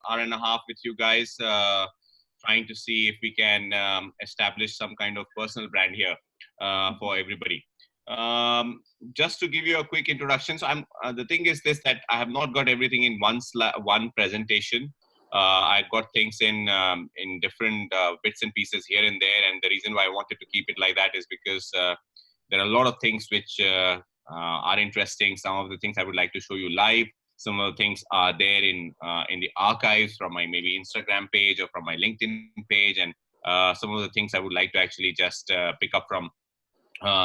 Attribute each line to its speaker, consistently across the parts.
Speaker 1: hour and a half with you guys, trying to see if we can establish some kind of personal brand here for everybody. Just to give you a quick introduction, so the thing is this, that I have not got everything in one presentation. I got things in different bits and pieces here and there, and the reason why I wanted to keep it like that is because there are a lot of things which are interesting. Some of the things I would like to show you live. Some of the things are there in the archives from my maybe Instagram page or from my LinkedIn page, and some of the things I would like to actually just pick up from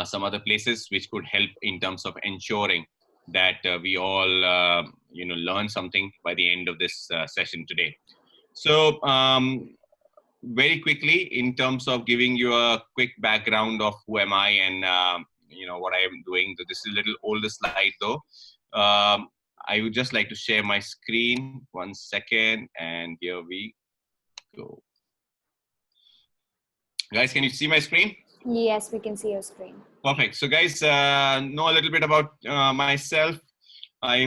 Speaker 1: some other places which could help in terms of ensuring that we all learn something by the end of this session today. So very quickly, in terms of giving you a quick background of who am I and what I am doing. This is a little older slide though. I would just like to share my screen. 1 second, and here we go. Guys, can you see my screen?
Speaker 2: Yes, we can see your screen.
Speaker 1: Perfect. So guys, know a little bit about myself. My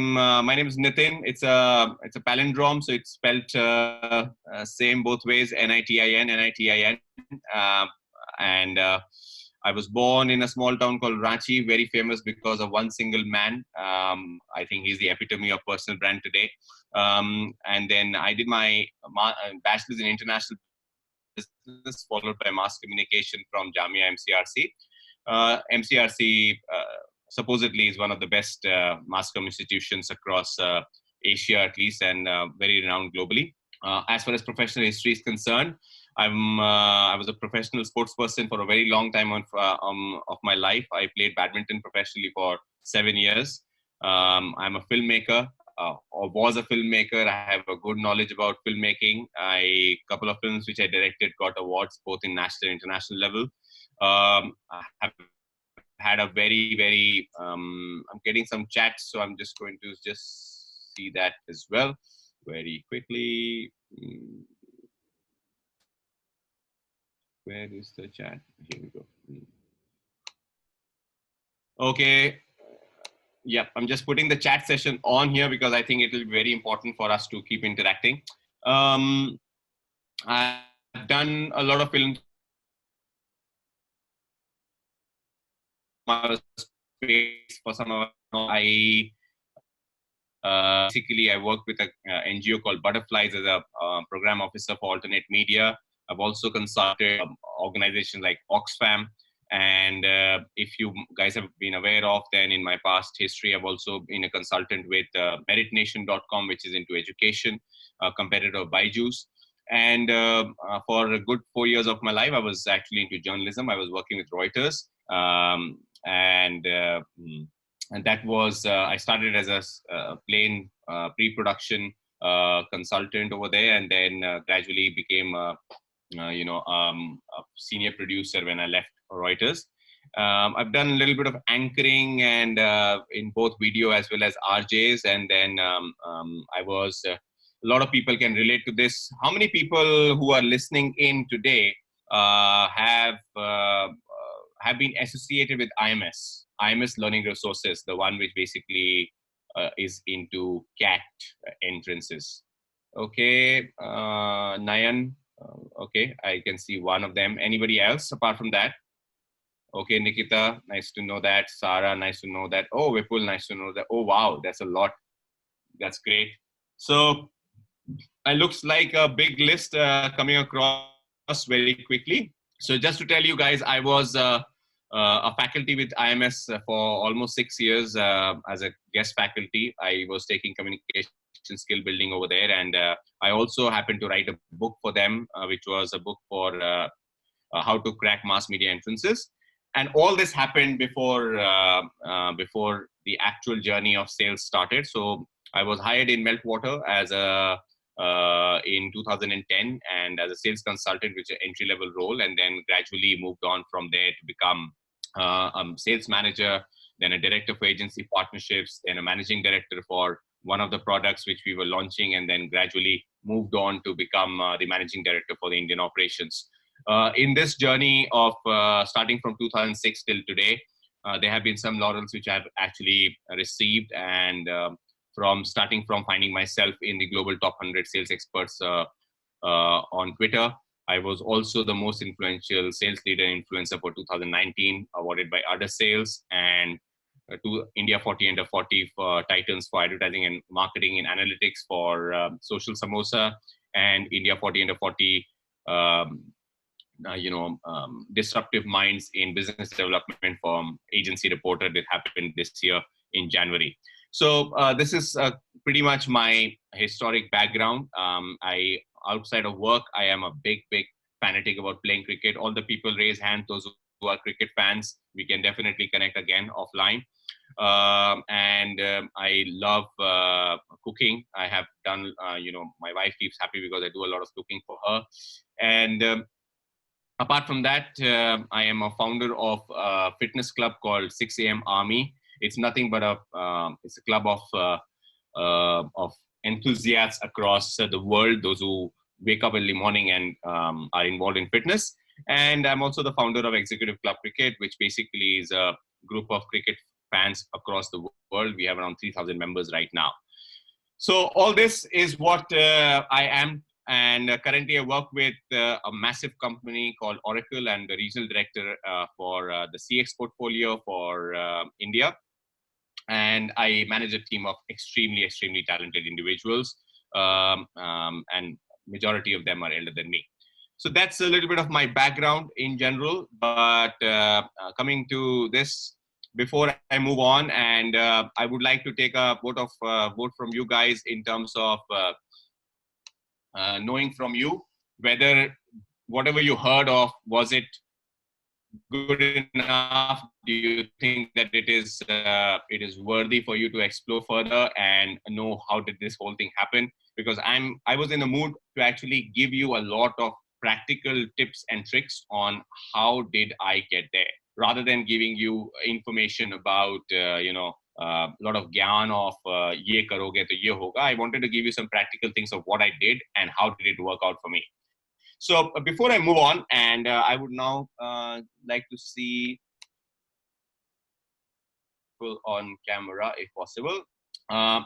Speaker 1: name is Nitin. It's a palindrome, so it's spelled same both ways, Nitin, Nitin. And I was born in a small town called Ranchi, very famous because of one single man. I think he's the epitome of personal brand today. And then I did my bachelor's in international business, followed by mass communication from Jamia MCRC. MCRC supposedly is one of the best mass comm institutions across Asia, at least, and very renowned globally. As far as professional history is concerned, I was a professional sports person for a very long time of my life. I played badminton professionally for 7 years. I'm a filmmaker, or was a filmmaker. I have a good knowledge about filmmaking. A couple of films which I directed got awards both in national and international level. I have had a very, I'm getting some chats, so I'm just going to just see that as well very quickly. Where is the chat? Here we go. Okay. Yep, I'm just putting the chat session on here because I think it will be very important for us to keep interacting. I've done a lot of films. For some of basically I work with an NGO called Butterflies as a program officer for alternate media. I've also consulted organizations like Oxfam. And if you guys have been aware of, then in my past history, I've also been a consultant with meritnation.com, which is into education, competitor of Byju's. And for a good 4 years of my life, I was actually into journalism. I was working with Reuters. And that was, I started as a plain pre-production consultant over there, and then gradually became a senior producer when I left Reuters. I've done a little bit of anchoring and in both video as well as RJs, and then I was, a lot of people can relate to this. How many people who are listening in today have been associated with IMS Learning Resources, the one which basically is into CAT entrances? Okay, Nayan, okay, I can see one of them. Anybody else apart from that? Okay, Nikita, nice to know that. Sarah, nice to know that. Oh, Vipul, nice to know that. Oh, wow, that's a lot. That's great. So it looks like a big list coming across very quickly. So just to tell you guys, I was a faculty with IMS for almost 6 years as a guest faculty. I was taking communication skill building over there, and I also happened to write a book for them, which was a book for how to crack mass media entrances. And all this happened before the actual journey of sales started. So I was hired in Meltwater as in 2010, and as a sales consultant, which is an entry-level role, and then gradually moved on from there to become sales manager, then a director for agency partnerships, then a managing director for one of the products which we were launching, and then gradually moved on to become the managing director for the Indian operations. In this journey of starting from 2006 till today, there have been some laurels which I've actually received, and from starting from finding myself in the global top 100 sales experts on Twitter. I was also the most influential sales leader and influencer for 2019, awarded by Other Sales, and to India 40 under 40 for Titans for advertising and marketing and analytics for Social Samosa, and India 40 under 40 disruptive minds in business development from Agency Reporter that happened this year in January. So this is pretty much my historic background. Outside of work, I am a big fanatic about playing cricket. All the people raise hands, those who are cricket fans. We can definitely connect again offline. I love cooking. I have done, my wife keeps happy because I do a lot of cooking for her. And apart from that, I am a founder of a fitness club called 6 a.m. Army. It's nothing but it's a club of enthusiasts across the world, those who wake up early morning and are involved in fitness. And I'm also the founder of Executive Club Cricket, which basically is a group of cricket fans across the world. We have around 3,000 members right now. So all this is what I am. And currently I work with a massive company called Oracle and the regional director for the CX portfolio for India. And I manage a team of extremely talented individuals. And majority of them are elder than me. So that's a little bit of my background in general. But coming to this, before I move on, and I would like to take a vote from you guys in terms of knowing from you whether whatever you heard of, was it good enough? Do you think that it is worthy for you to explore further and know how did this whole thing happen? Because I was in the mood to actually give you a lot of practical tips and tricks on how did I get there, rather than giving you information about a lot of gyan of ye karoge to ye hoga. I wanted to give you some practical things of what I did and how did it work out for me. So before I move on, and I would now like to see people on camera if possible. Uh,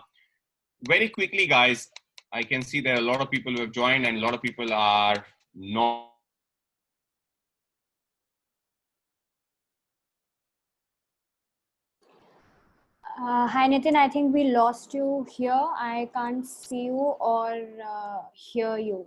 Speaker 1: very quickly, guys, I can see there are a lot of people who have joined and a lot of people are not.
Speaker 2: Hi Nitin, I think we lost you here. I can't see you or hear you.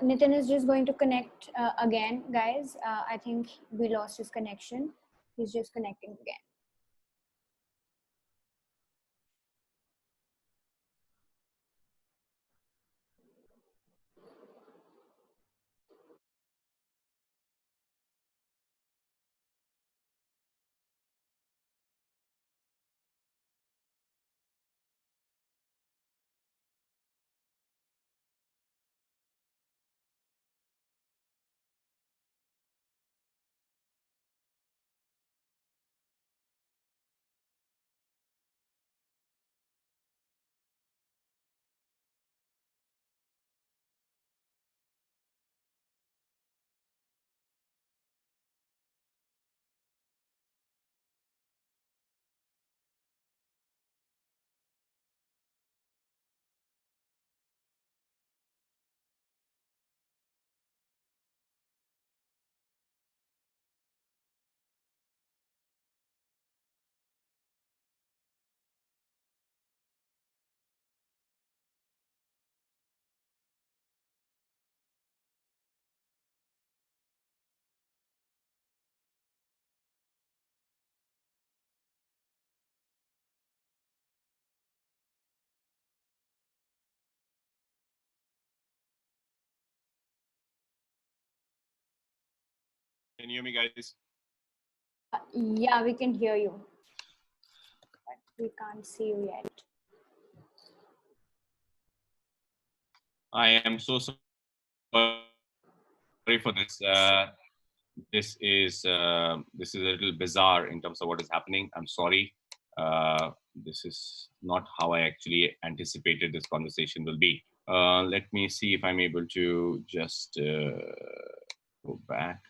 Speaker 2: Nitin is just going to connect again, guys. I think we lost his connection. He's just connecting again.
Speaker 1: Can you hear me, guys?
Speaker 2: Yeah, we can hear you, but we can't see you yet.
Speaker 1: I am so sorry for this. This is a little bizarre in terms of what is happening. I'm sorry. This is not how I actually anticipated this conversation will be. Let me see if I'm able to just go back.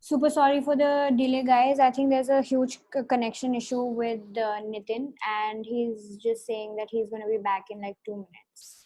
Speaker 2: Super sorry for the delay, guys. I think there's a huge connection issue with Nitin, and he's just saying that he's going to be back in like 2 minutes.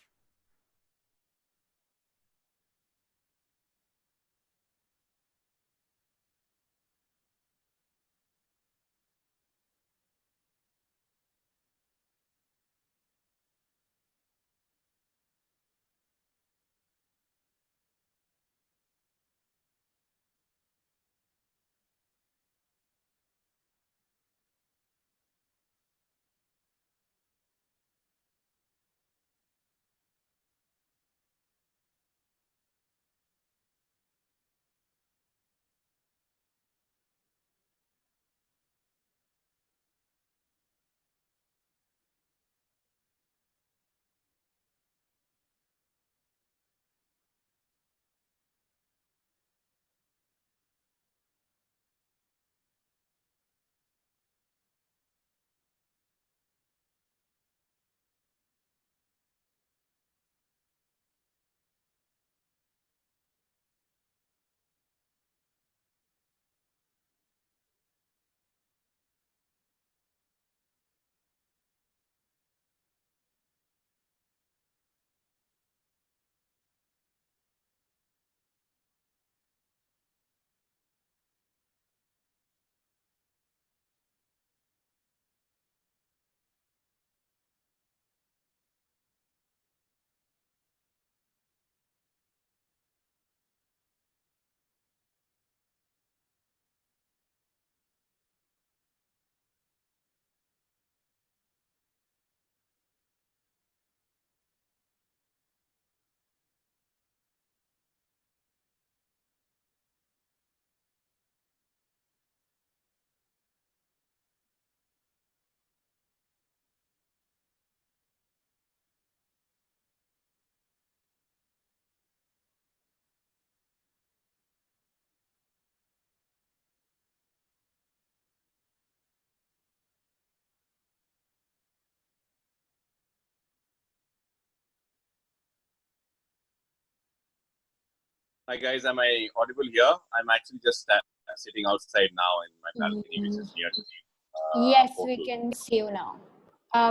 Speaker 1: Hi guys, am I audible here? I'm actually just sitting outside now in my balcony, which is near to the
Speaker 2: Yes, we
Speaker 1: portal.
Speaker 2: can see you now.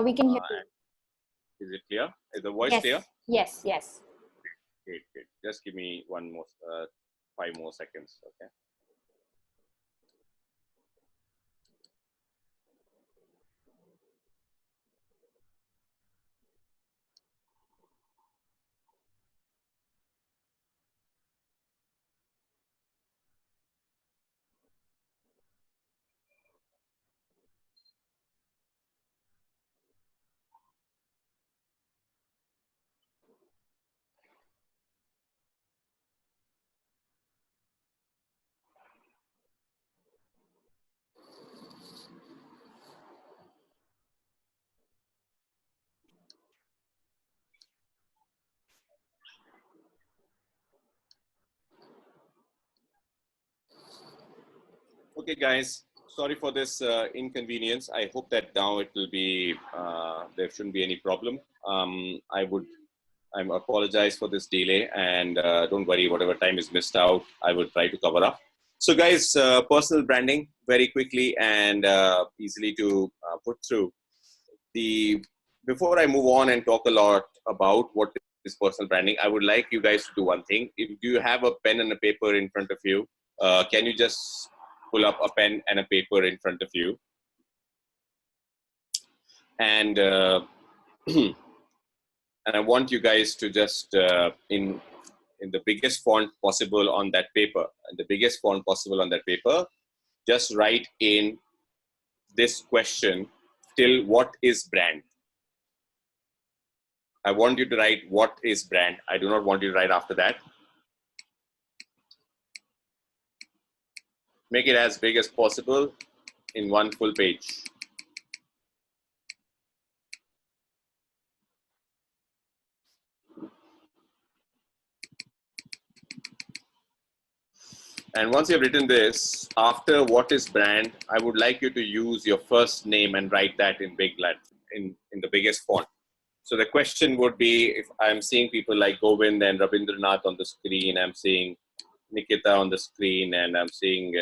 Speaker 2: We can hear you.
Speaker 1: Is it clear? Is the voice
Speaker 2: Yes,
Speaker 1: clear?
Speaker 2: yes.
Speaker 1: Great, great. Just give me 5 more seconds, okay? Okay, guys, sorry for this inconvenience. I hope that now it will be, there shouldn't be any problem. I apologize for this delay, and don't worry, whatever time is missed out, I will try to cover up. So guys, personal branding, very quickly and easily to put through. Before I move on and talk a lot about what is personal branding, I would like you guys to do one thing. If you have a pen and a paper in front of you, can you just pull up a pen and a paper in front of you? And and I want you guys to just in the biggest font possible on that paper, just write in this question till what is brand. I want you to write what is brand. I do not want you to write after that. Make it as big as possible in one full page. And once you've written this, after what is brand, I would like you to use your first name and write that in big letter, in the biggest font. So the question would be, if I'm seeing people like Govind and Rabindranath on the screen, I'm seeing Nikita on the screen, and I'm seeing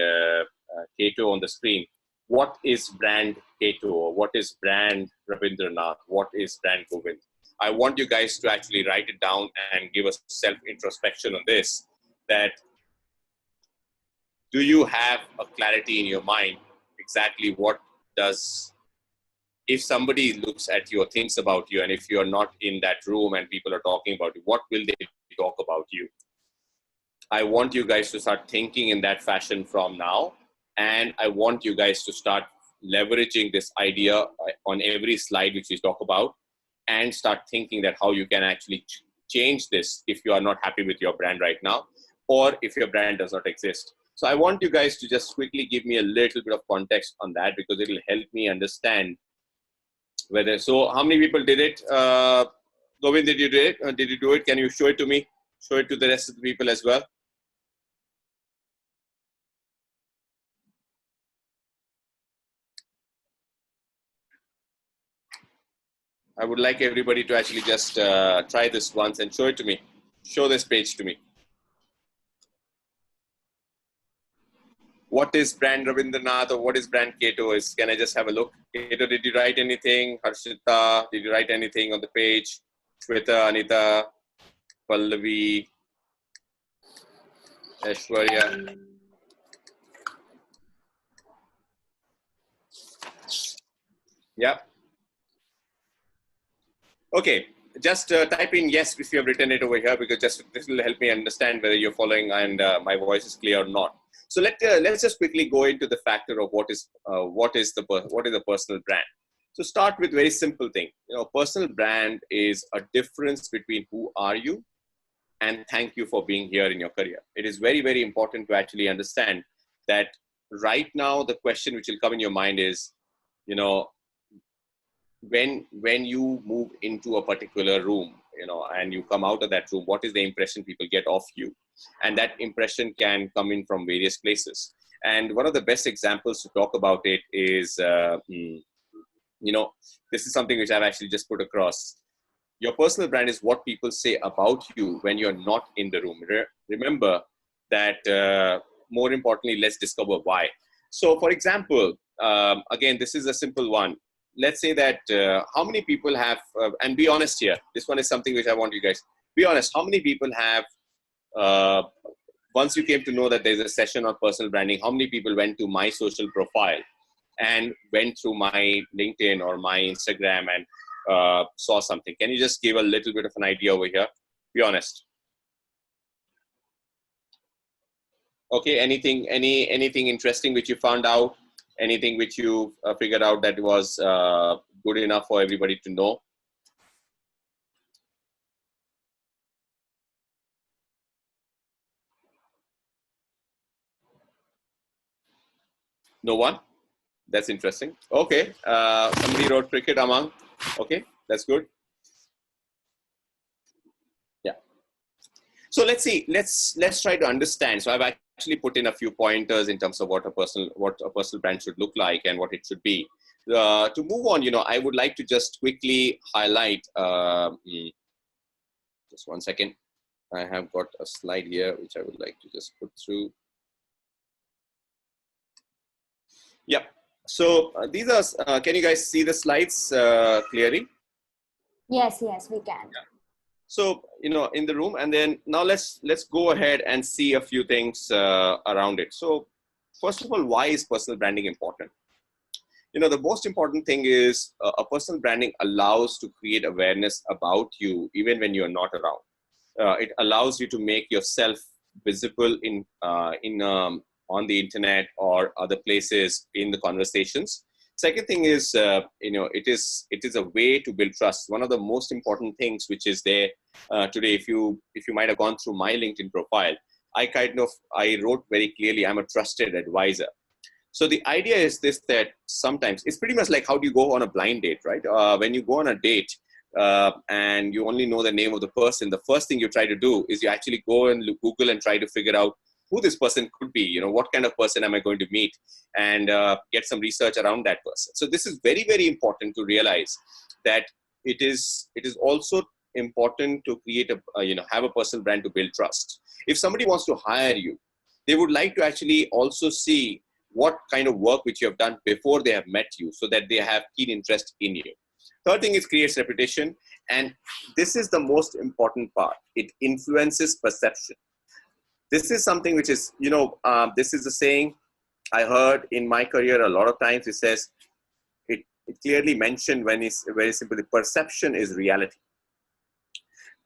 Speaker 1: Keto on the screen. What is brand Keto? Or what is brand Rabindranath? What is brand Govind? I want you guys to actually write it down and give us self-introspection on this. That do you have a clarity in your mind exactly what does, if somebody looks at you or thinks about you, and if you're not in that room and people are talking about you, what will they talk about you? I want you guys to start thinking in that fashion from now. And I want you guys to start leveraging this idea on every slide which we talk about, and start thinking that how you can actually change this if you are not happy with your brand right now, or if your brand does not exist. So I want you guys to just quickly give me a little bit of context on that, because it will help me understand whether, so how many people did it? Govind, did you do it? Did you do it? Can you show it to me? Show it to the rest of the people as well. I would like everybody to actually just try this once and show it to me. Show this page to me. What is brand Rabindranath or what is brand Keto is? Can I just have a look? Keto, did you write anything? Harshita, did you write anything on the page? Shweta, Anita, Pallavi, Aishwarya. Yeah. Okay. Just type in yes if you have written it over here, because just this will help me understand whether you're following and my voice is clear or not. So let's just quickly go into the factor of what is the personal brand. So start with very simple thing. Personal brand is a difference between who are you and thank you for being here in your career. It is very, very important to actually understand that right now the question which will come in your mind is, when you move into a particular room, and you come out of that room, what is the impression people get of you? And that impression can come in from various places. And one of the best examples to talk about it is, this is something which I've actually just put across. Your personal brand is what people say about you when you're not in the room. Remember that, more importantly, let's discover why. So for example, again, this is a simple one. Let's say that how many people have, and be honest here, this one is something which I want you guys, be honest, how many people have, once you came to know that there's a session on personal branding, how many people went to my social profile and went through my LinkedIn or my Instagram and saw something? Can you just give a little bit of an idea over here? Be honest. Okay, anything interesting which you found out? Anything which you figured out that was good enough for everybody to know? No one? That's interesting. Okay, somebody wrote cricket among. Okay, that's good. Yeah. So let's see. Let's try to understand. So I've actually put in a few pointers in terms of what a personal brand should look like and what it should be. To move on, I would like to just quickly highlight, just one second. I have got a slide here, which I would like to just put through. Yeah. So these are, can you guys see the slides clearly?
Speaker 2: Yes, we can.
Speaker 1: Yeah. So, in the room, and then now let's go ahead and see a few things around it. So first of all, why is personal branding important? The most important thing is a personal branding allows to create awareness about you even when you're not around. It allows you to make yourself visible on the internet or other places in the conversations. Second thing is, it is a way to build trust. One of the most important things which is there today, if you might have gone through my LinkedIn profile, I wrote very clearly, I'm a trusted advisor. So the idea is this, that sometimes it's pretty much like how do you go on a blind date, right? When you go on a date and you only know the name of the person, the first thing you try to do is you actually go and Google and try to figure out who this person could be, what kind of person am I going to meet, and get some research around that person. So this is very, very important to realize that it is also important to create have a personal brand to build trust. If somebody wants to hire you, they would like to actually also see what kind of work which you have done before they have met you, so that they have keen interest in you. Third thing is creates reputation. And this is the most important part. It influences perception. This is something which is, this is a saying I heard in my career a lot of times. It says, it clearly mentioned when it's very simply, perception is reality.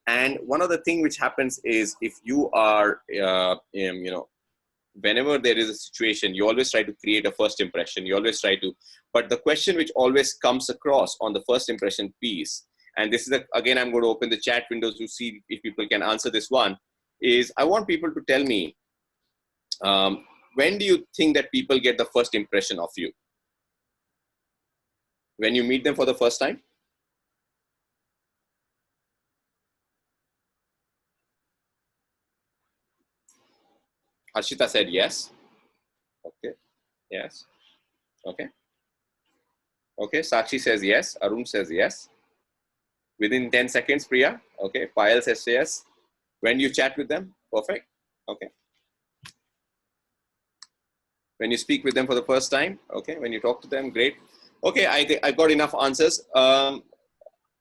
Speaker 1: And one of the things which happens is if you are, whenever there is a situation, you always try to create a first impression. You always try to, but the question which always comes across on the first impression piece, and this is again, I'm going to open the chat windows to see if people can answer this one, is I want people to tell me, when do you think that people get the first impression of you? When you meet them for the first time? Harshita said yes. Okay. Yes. Okay. Okay. Sakshi says yes. Arun says yes. Within 10 seconds, Priya. Okay. Payal says yes. When you chat with them? Perfect. Okay. When you speak with them for the first time? Okay. When you talk to them? Great. Okay. I got enough answers.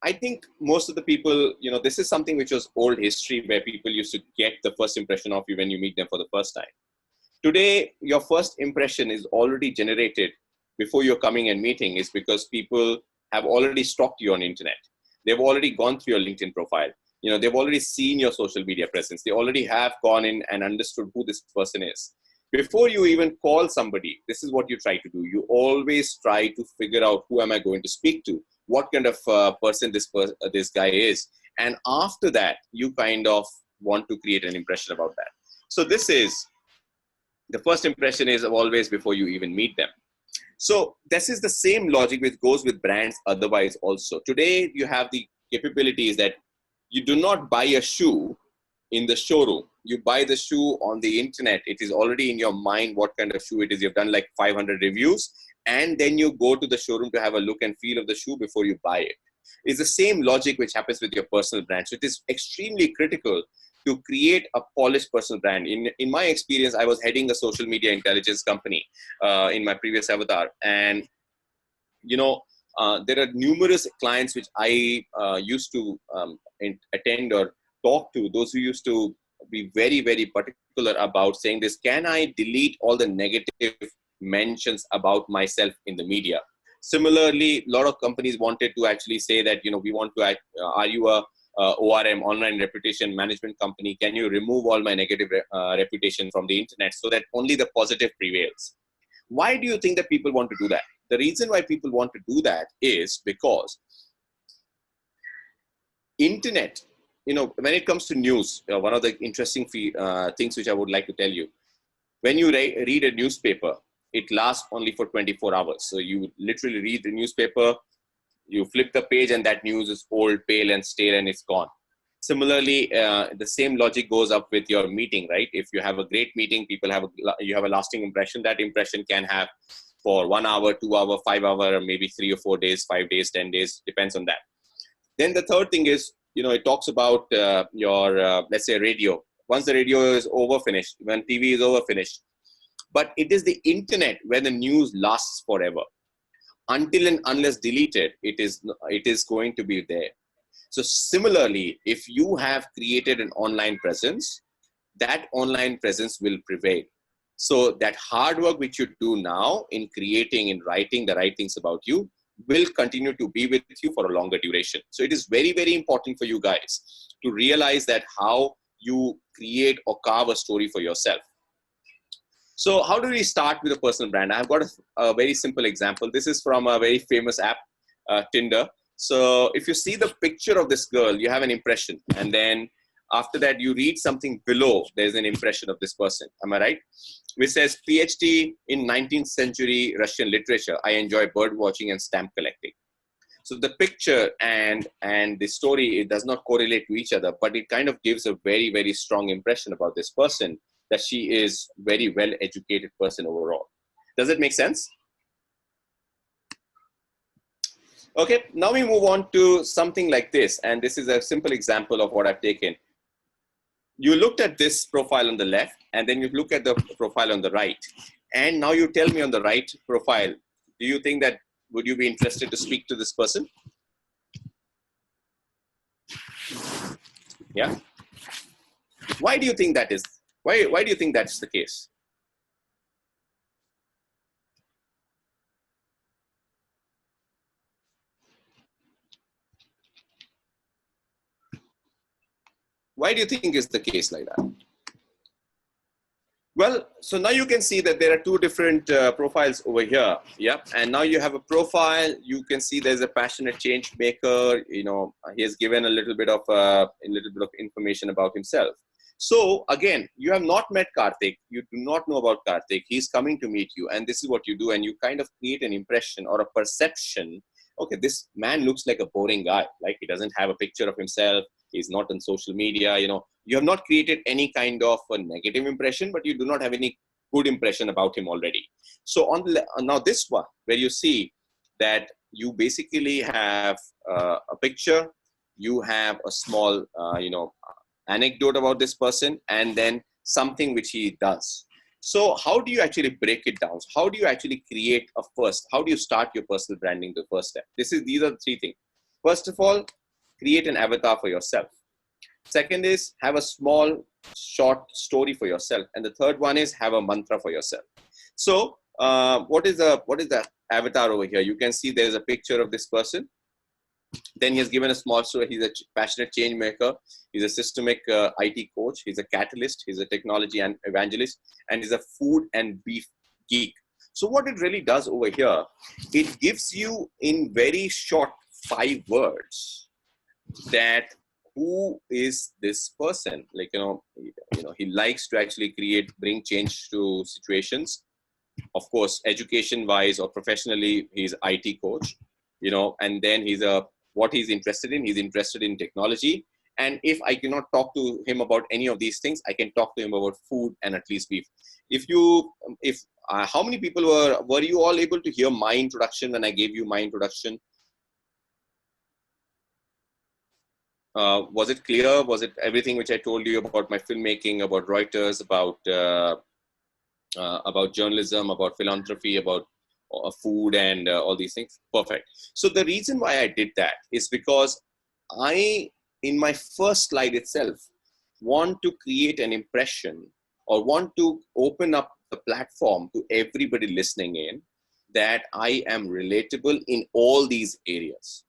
Speaker 1: I think most of the people, this is something which was old history, where people used to get the first impression of you when you meet them for the first time. Today, your first impression is already generated before you're coming and meeting, is because people have already stalked you on internet. They've already gone through your LinkedIn profile. They've already seen your social media presence. They already have gone in and understood who this person is. Before you even call somebody, this is what you try to do. You always try to figure out, who am I going to speak to? What kind of person this guy is? And after that, you kind of want to create an impression about that. So this is, the first impression is always before you even meet them. So this is the same logic which goes with brands otherwise also. Today, you have the capabilities that you do not buy a shoe in the showroom. You buy the shoe on the internet. It is already in your mind what kind of shoe it is. You've done like 500 reviews, and then you go to the showroom to have a look and feel of the shoe before you buy it. It's the same logic which happens with your personal brand. So it is extremely critical to create a polished personal brand. In my experience, I was heading a social media intelligence company in my previous avatar. And, there are numerous clients which I used to attend or talk to, those who used to be very, very particular about saying this: can I delete all the negative mentions about myself in the media? Similarly, a lot of companies wanted to actually say that, we want to, are you a ORM, online reputation management company? Can you remove all my negative reputation from the internet so that only the positive prevails? Why do you think that people want to do that? The reason why people want to do that is because internet, when it comes to news, one of the interesting things which I would like to tell you, when you read a newspaper, it lasts only for 24 hours. So you literally read the newspaper, you flip the page, and that news is old, pale, and stale, and it's gone. Similarly, the same logic goes up with your meeting, right? If you have a great meeting, you have a lasting impression. That impression can have for 1 hour, 2 hour, 5 hour, or maybe 3 or 4 days, 5 days, 10 days, depends on that. Then the third thing is, it talks about your, let's say, radio. Once the radio is over finished, when TV is over finished, but it is the internet where the news lasts forever. Until and unless deleted, it is going to be there. So similarly, if you have created an online presence, that online presence will prevail. So that hard work which you do now in creating, in writing the right things about you, will continue to be with you for a longer duration. So it is very, very important for you guys to realize that how you create or carve a story for yourself. So how do we start with a personal brand? I've got a very simple example. This is from a very famous app, Tinder. So if you see the picture of this girl, you have an impression. And then after that, you read something below, there's an impression of this person. Am I right? Which says, PhD in 19th century Russian literature. I enjoy bird watching and stamp collecting. So the picture and the story, it does not correlate to each other, but it kind of gives a very, very strong impression about this person, that she is very well educated person overall. Does it make sense? Okay, now we move on to something like this. And this is a simple example of what I've taken. You looked at this profile on the left, and then you look at the profile on the right. And now you tell me on the right profile, do you think that, would you be interested to speak to this person? Yeah. Why do you think that is? Why do you think that's the case? Why do you think is the case like that? Well, so now you can see that there are two different profiles over here. Yep. And now you have a profile. You can see there's a passionate change maker. He has given a little bit of information about himself. So again, you have not met Karthik. You do not know about Karthik. He's coming to meet you, and this is what you do. And you kind of create an impression or a perception. Okay, this man looks like a boring guy. Like, he doesn't have a picture of himself. He's not on social media. You have not created any kind of a negative impression, but you do not have any good impression about him already. So now this one, where you see that you basically have a picture, you have a small, anecdote about this person, and then something which he does. So how do you actually break it down? How do you actually create how do you start your personal branding the first step? These are the three things. First of all, create an avatar for yourself. Second is have a small, short story for yourself. And the third one is have a mantra for yourself. So what is the avatar over here? You can see there's a picture of this person. Then he has given a small story. He's a passionate change maker. He's a systemic IT coach. He's a catalyst. He's a technology and evangelist. And he's a food and beef geek. So what it really does over here, it gives you in very short 5 words that who is this person. Like, he likes to actually bring change to situations. Of course, education wise or professionally, he's IT coach, and then what he's interested in. He's interested in technology. And if I cannot talk to him about any of these things, I can talk to him about food and at least beef. How many people were you all able to hear my introduction when I gave you my introduction? Was it clear? Was it everything which I told you about my filmmaking, about Reuters, about journalism, about philanthropy, about food and all these things? Perfect. So the reason why I did that is because in my first slide itself, want to create an impression or want to open up the platform to everybody listening in that I am relatable in all these areas.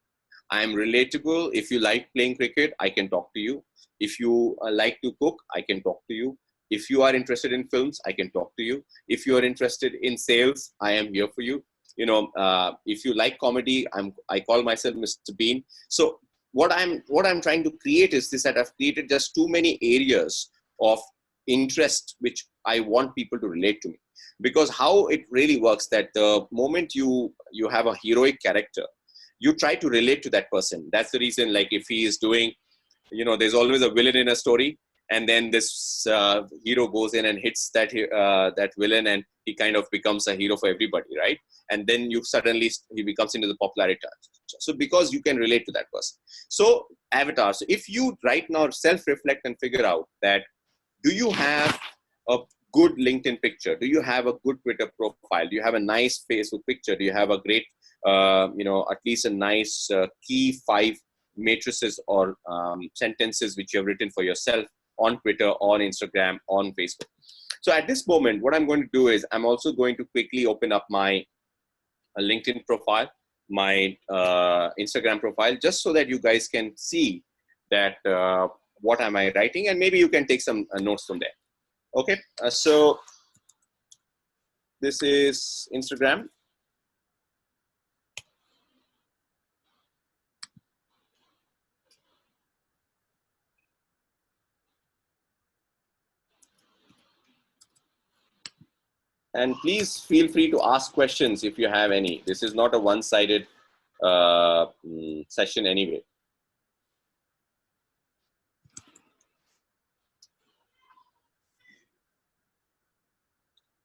Speaker 1: I am relatable. If you like playing cricket, I can talk to you. If you like to cook, I can talk to you. If you are interested in films, I can talk to you. If you are interested in sales, I am here for you. If you like comedy, I call myself Mr. Bean. So what I'm trying to create is this, that I've created just too many areas of interest which I want people to relate to me. Because how it really works, that the moment you have a heroic character, you try to relate to that person. That's the reason, like if he is doing
Speaker 3: you know, there's always a villain in a story, and then this hero goes in and hits that that villain, and he kind of becomes a hero for everybody, right? And then you suddenly he becomes into the popularity. So because you can relate to that person. So avatar. So if you right now self-reflect and figure out that, do you have a good LinkedIn picture? Do you have a good Twitter profile? Do you have a nice Facebook picture? Do you have a great, you know, at least a nice key 5 matrices or sentences which you have written for yourself on Twitter, on Instagram, on Facebook? So at this moment, what I'm going to do is I'm also going to quickly open up my LinkedIn profile, my Instagram profile, just so that you guys can see that what am I writing, and maybe you can take some notes from there. Okay, so this is Instagram. And please feel free to ask questions if you have any. This is not a one-sided session anyway.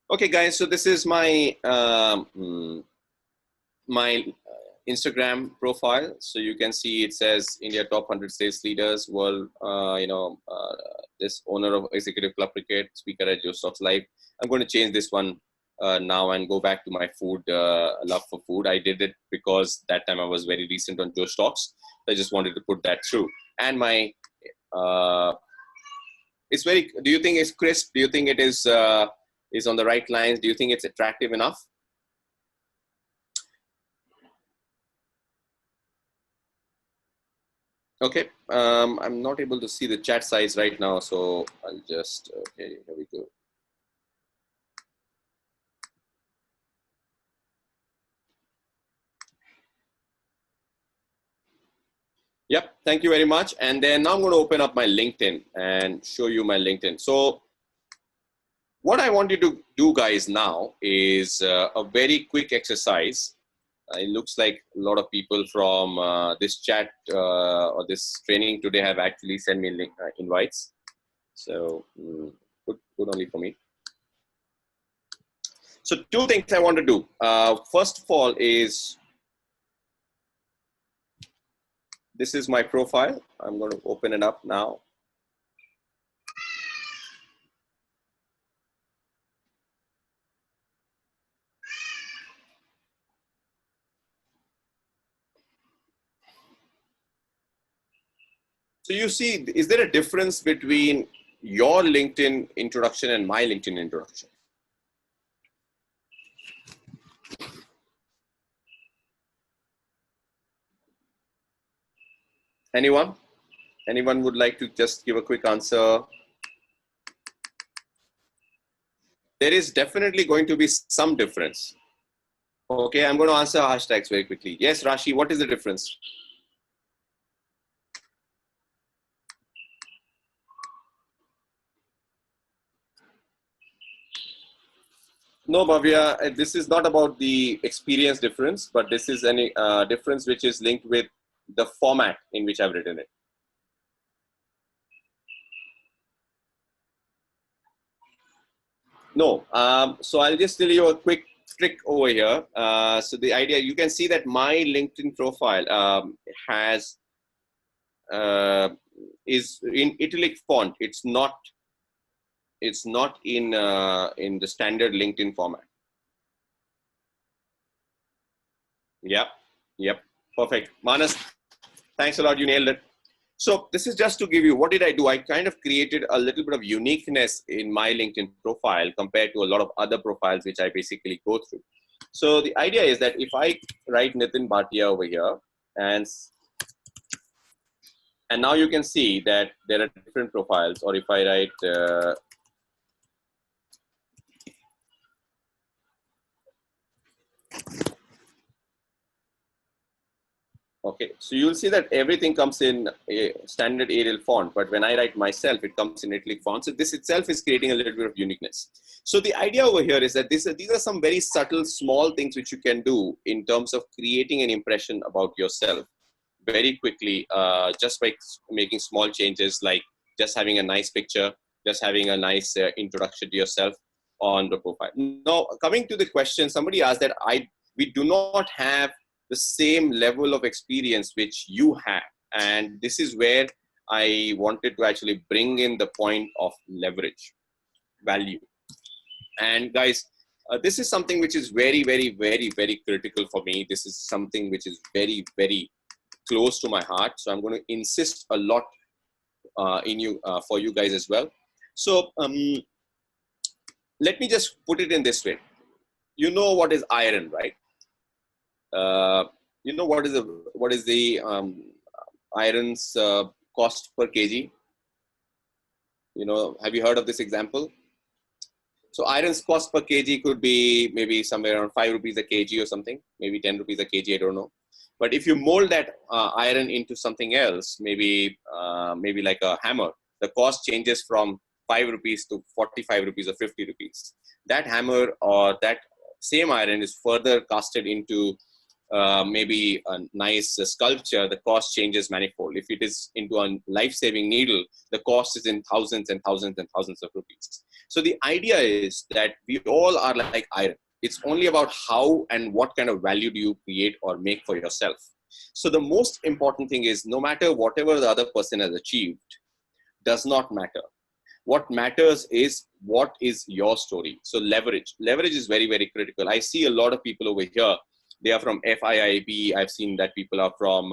Speaker 3: Okay, guys, so this is my my Instagram profile. So you can see it says India top 100 sales leaders, world, you know, this owner of Executive Club Cricket, speaker at Joe Stocks Live. I'm going to change this one now and go back to my food, love for food. I did it because that time I was very recent on Joe Stocks. So I just wanted to put that through. And my, it's very, do you think it's crisp? Do you think it is on the right lines? Do you think it's attractive enough? Okay, I'm not able to see the chat size right now, so I'll just, okay, here we go. Yep, thank you very much. And then now I'm going to open up my LinkedIn and show you my LinkedIn. So what I want you to do, guys, now is a very quick exercise. It looks like a lot of people from this chat or this training today have actually sent me invites. So good only for me. So 2 things I want to do. First of all is, this is my profile. I'm going to open it up now. So you see, is there a difference between your LinkedIn introduction and my LinkedIn introduction? Anyone? Anyone would like to just give a quick answer? There is definitely going to be some difference. Okay, I'm going to answer hashtags very quickly. Yes, Rashi, what is the difference? No, Bhavya, this is not about the experience difference, but this is any difference which is linked with the format in which I've written it. No, so I'll just tell you a quick trick over here. So the idea, you can see that my LinkedIn profile has is in italic font. It's not in the standard LinkedIn format. Yep, perfect. Manas, thanks a lot. You nailed it. So this is just to give you, what did I do? I kind of created a little bit of uniqueness in my LinkedIn profile compared to a lot of other profiles which I basically go through. So the idea is that if I write Nitin Bhatia over here, and now you can see that there are different profiles, or if I write okay, so you'll see that everything comes in a standard Arial font, but when I write myself, it comes in italic font. So this itself is creating a little bit of uniqueness. So the idea over here is that these are some very subtle, small things which you can do in terms of creating an impression about yourself very quickly, just by making small changes, like just having a nice picture, just having a nice introduction to yourself on the profile. Now, coming to the question, somebody asked that we do not have the same level of experience which you have. And this is where I wanted to actually bring in the point of leverage, value. And guys, this is something which is very, very, very, very critical for me. This is something which is very, very close to my heart. So I'm going to insist a lot for you guys as well. So let me just put it in this way. You know what is iron, right? You know what is the iron's cost per kg? You know, have you heard of this example? So iron's cost per kg could be maybe somewhere around 5 rupees a kg or something, maybe 10 rupees a kg, I don't know. But if you mold that iron into something else, maybe like a hammer, the cost changes from 5 rupees to 45 rupees or 50 rupees. That hammer or that same iron is further casted into maybe a nice sculpture. The cost changes manifold. If it is into a life-saving needle, the cost is in thousands and thousands and thousands of rupees. So the idea is that we all are like iron. It's only about how and what kind of value do you create or make for yourself. So the most important thing is, no matter whatever the other person has achieved, does not matter. What matters is what is your story. So leverage is very, very critical. I see a lot of people over here. They are from FIIB. I've seen that people are from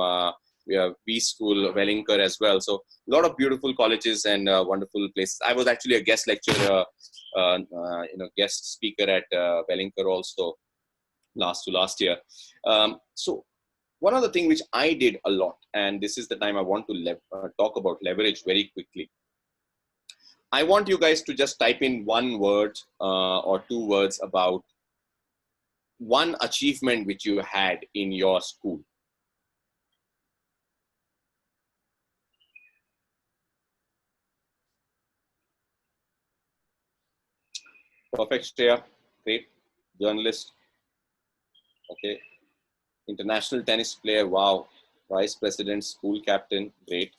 Speaker 3: V School, Wellinger as well. So a lot of beautiful colleges and wonderful places. I was actually a guest lecturer, guest speaker at Wellinger also last year. So one other thing which I did a lot, and this is the time I want to talk about leverage very quickly. I want you guys to just type in one word or two words about one achievement which you had in your school. Perfect, Shreya. Great. Journalist. Okay. International tennis player. Wow. Vice president, school captain. Great.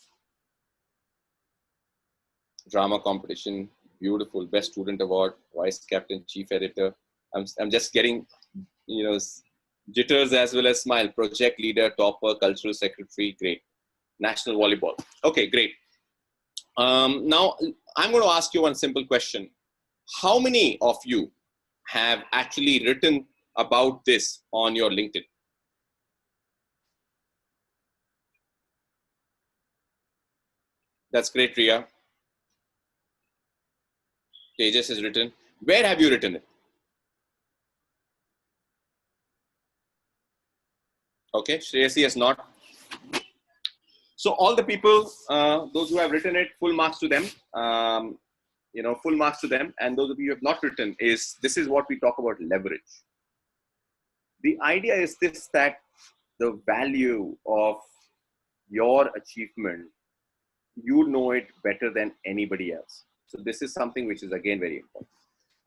Speaker 3: Drama competition. Beautiful. Best student award. Vice captain, chief editor. I'm just getting, jitters as well as smile. Project leader, topper, cultural secretary. Great. National volleyball. Okay, great. Now, I'm going to ask you one simple question. How many of you have actually written about this on your LinkedIn? That's great, Riya. Tejas has written. Where have you written it? Okay, Shreyasi has not. So all the people, those who have written it, full marks to them. Full marks to them. And those of you who have not written, this is what we talk about leverage. The idea is this, that the value of your achievement, you know it better than anybody else. So this is something which is again very important.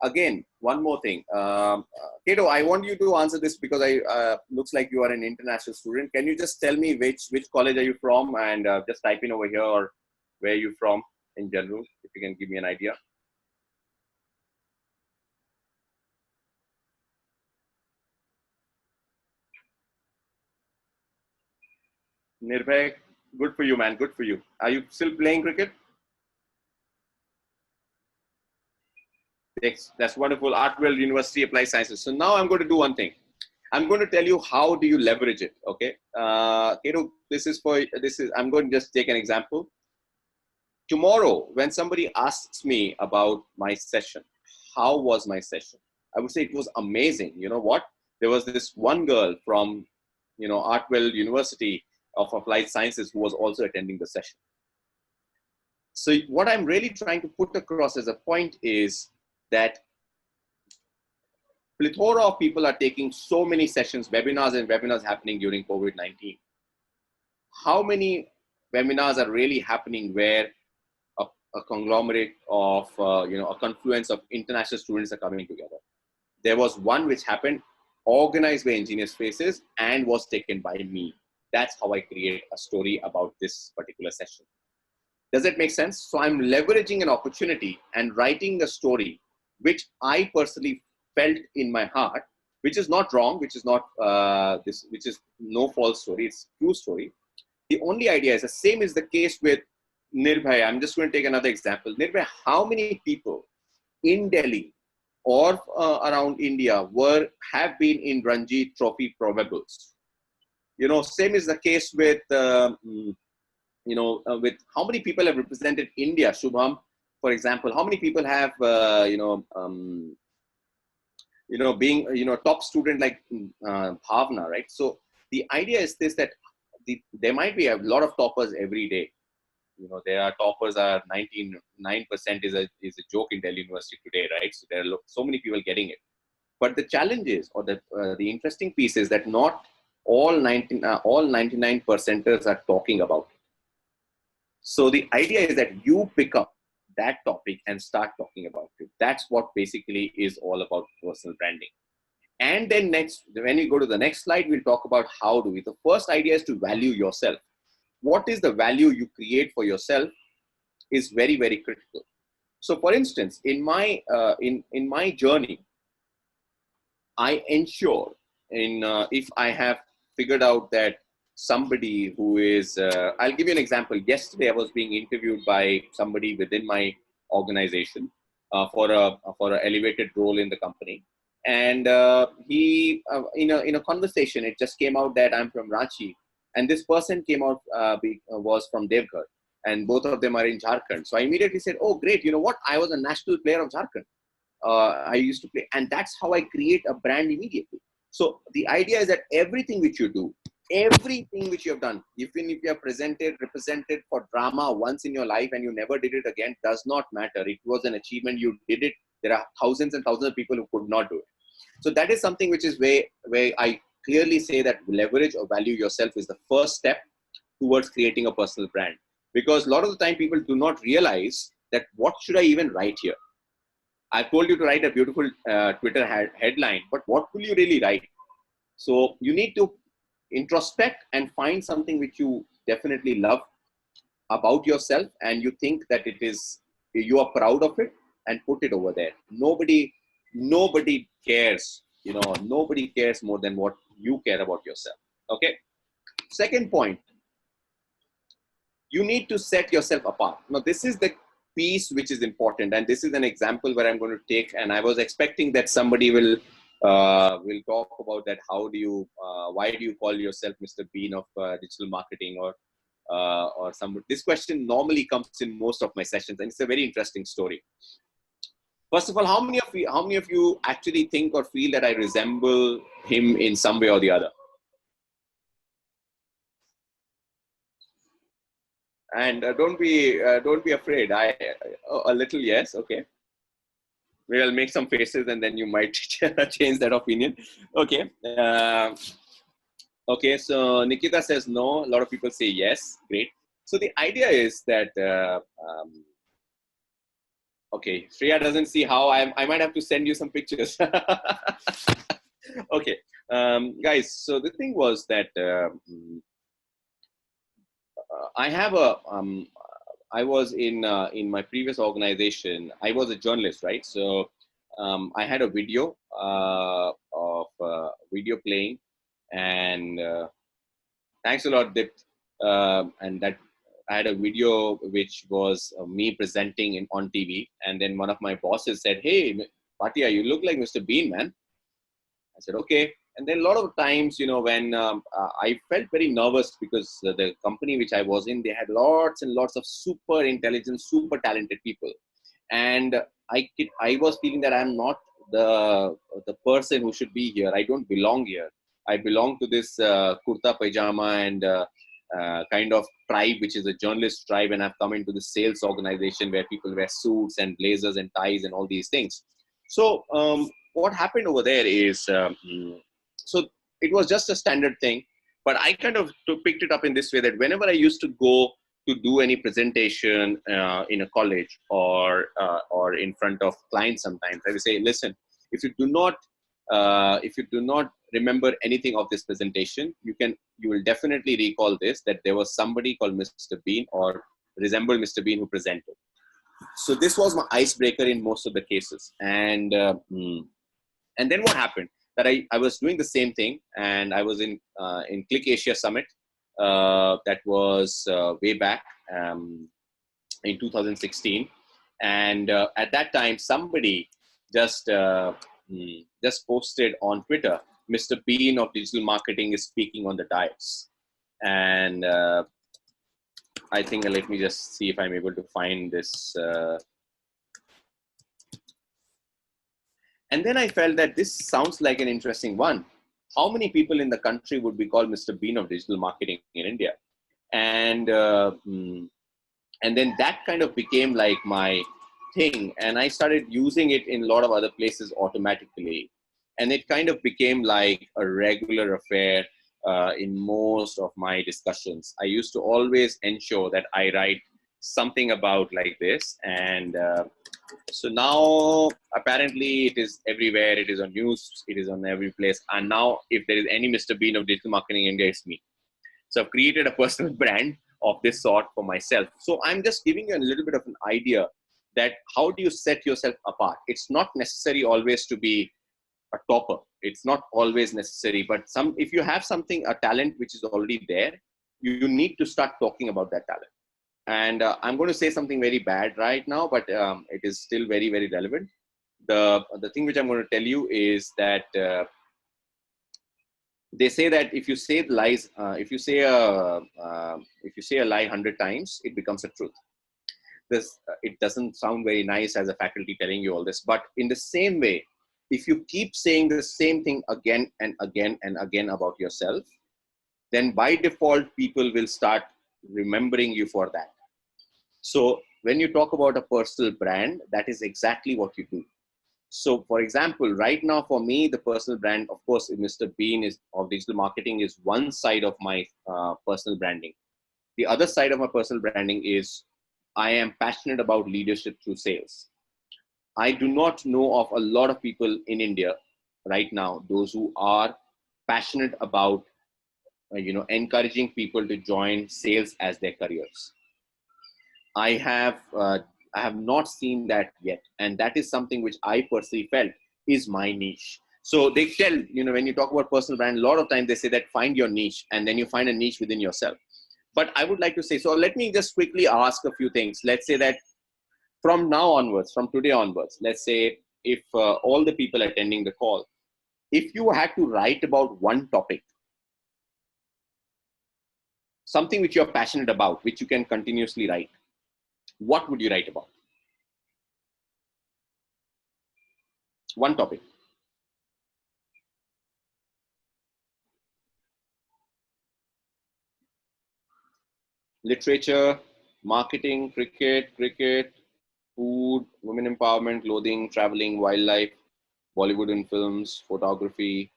Speaker 3: Again, one more thing. Kato, I want you to answer this because looks like you are an international student. Can you just tell me which college are you from, and just type in over here, or where are you from in general, if you can give me an idea. Nirbhay, good for you, man. Good for you. Are you still playing cricket? Yes, that's wonderful. Artwell University Applied Sciences. So now I'm going to do one thing. I'm going to tell you how do you leverage it. Okay, Kato, I'm going to just take an example. Tomorrow, when somebody asks me about my session, how was my session? I would say it was amazing. You know what? There was this one girl from, Artwell University of Applied Sciences who was also attending the session. So what I'm really trying to put across as a point is that plethora of people are taking so many sessions, webinars happening during COVID-19. How many webinars are really happening where a conglomerate of, a confluence of international students are coming together? There was one which happened, organized by Engineers Faces, and was taken by me. That's how I create a story about this particular session. Does that make sense? So I'm leveraging an opportunity and writing a story which I personally felt in my heart, which is not wrong, which is not which is no false story. It's true story. The only idea is the same is the case with Nirbhaya. I'm just going to take another example. Nirbhaya, how many people in Delhi or around India have been in Ranji Trophy probables? You know, same is the case with with how many people have represented India, Shubham, for example, how many people have, being, top student like Bhavna, right? So the idea is this, that there might be a lot of toppers every day. You know, there are toppers are 99% is a joke in Delhi University today, right? So there are so many people getting it. But the challenge is, or the interesting piece is that not all 99 percenters are talking about it. So the idea is that you pick up that topic and start talking about it. That's what basically is all about personal branding. And then next, when you go to the next slide, we'll talk about how do we. The first idea is to value yourself. What is the value you create for yourself is very, very critical. So for instance, in my journey, I ensure if I have figured out that somebody who is, I'll give you an example. Yesterday, I was being interviewed by somebody within my organization for an elevated role in the company. And he, in a conversation, it just came out that I'm from Ranchi. And this person came out, was from Devghar. And both of them are in Jharkhand. So I immediately said, oh, great. You know what? I was a national player of Jharkhand. I used to play. And that's how I create a brand immediately. So the idea is that everything which you do, everything which you have done, even if you have represented for drama once in your life and you never did it again, does not matter. It was an achievement. You did it. There are thousands and thousands of people who could not do it. So that is something which is where I clearly say that leverage or value yourself is the first step towards creating a personal brand. Because a lot of the time people do not realize that what should I even write here? I've told you to write a beautiful Twitter headline, but what will you really write? So you need to introspect and find something which you definitely love about yourself and you think that you are proud of it, and put it over there. Nobody cares, nobody cares more than what you care about yourself. Okay. Second point, you need to set yourself apart. Now, this is the piece which is important, and this is an example where I'm going to take, and I was expecting that somebody will talk about that. Why do you call yourself Mr. Bean of digital marketing, or some? This question normally comes in most of my sessions, and it's a very interesting story. First of all, how many of you actually think or feel that I resemble him in some way or the other? And don't be afraid. A little, yes, okay. Maybe I'll make some faces, and then you might change that opinion. Okay. Okay. So Nikita says no. A lot of people say yes. Great. So the idea is that. Okay, Shreya doesn't see how I might have to send you some pictures. Okay, guys. So the thing was that I was in my previous organization. I was a journalist, right? So I had a video of video playing, and thanks a lot, Dip, and that. I had a video which was me presenting on TV, and then one of my bosses said, "Hey, Bhatia, you look like Mr. Bean, man." I said, "Okay." And then a lot of times, when I felt very nervous because the company which I was in, they had lots and lots of super intelligent, super talented people, and I was feeling that I'm not the person who should be here. I don't belong here. I belong to this kurta pajama and kind of tribe, which is a journalist tribe, and I've come into the sales organization where people wear suits and blazers and ties and all these things. So what happened over there is, so it was just a standard thing, but I kind of picked it up in this way, that whenever I used to go to do any presentation in a college or in front of clients, sometimes I would say, listen, if you do not remember anything of this presentation, you will definitely recall this, that there was somebody called Mr. Bean or resembled Mr. Bean who presented. So this was my icebreaker in most of the cases. And then what happened? That I was doing the same thing, and I was in Click Asia Summit. That was way back in 2016. And at that time, somebody just posted on Twitter, Mr. Bean of digital marketing is speaking on the dais. And I think, let me just see if I'm able to find this. And then I felt that this sounds like an interesting one. How many people in the country would be called Mr. Bean of digital marketing in India? And then that kind of became like my thing. And I started using it in a lot of other places automatically. And it kind of became like a regular affair in most of my discussions. I used to always ensure that I write something about like this. And so now apparently it is everywhere. It is on news. It is on every place. And now if there is any Mr. Bean of digital marketing in India, it's me. So I've created a personal brand of this sort for myself. So I'm just giving you a little bit of an idea that how do you set yourself apart? It's not necessary always to be a topper. It's not always necessary, but if you have a talent which is already there, you need to start talking about that talent. And I'm going to say something very bad right now, but it is still very, very relevant. The thing which I'm going to tell you is that they say that if you say lies, if you say a lie 100 times, it becomes a truth. It doesn't sound very nice as a faculty telling you all this, but in the same way, if you keep saying the same thing again and again and again about yourself, then by default, people will start remembering you for that. So when you talk about a personal brand, that is exactly what you do. So for example, right now for me, the personal brand, of course, Mr. Bean of digital marketing is one side of my personal branding. The other side of my personal branding is I am passionate about leadership through sales. I do not know of a lot of people in India right now, those who are passionate about encouraging people to join sales as their careers. I have not seen that yet, and that is something which I personally felt is my niche. So they tell, when you talk about personal brand, a lot of times they say that find your niche, and then you find a niche within yourself. But I would like to say, so let me just quickly ask a few things. Let's say that from now onwards, from today onwards, let's say if all the people attending the call, if you had to write about one topic, something which you're passionate about, which you can continuously write, what would you write about? One topic. Literature, marketing, cricket, food, women empowerment, clothing, traveling, wildlife, Bollywood and films, photography,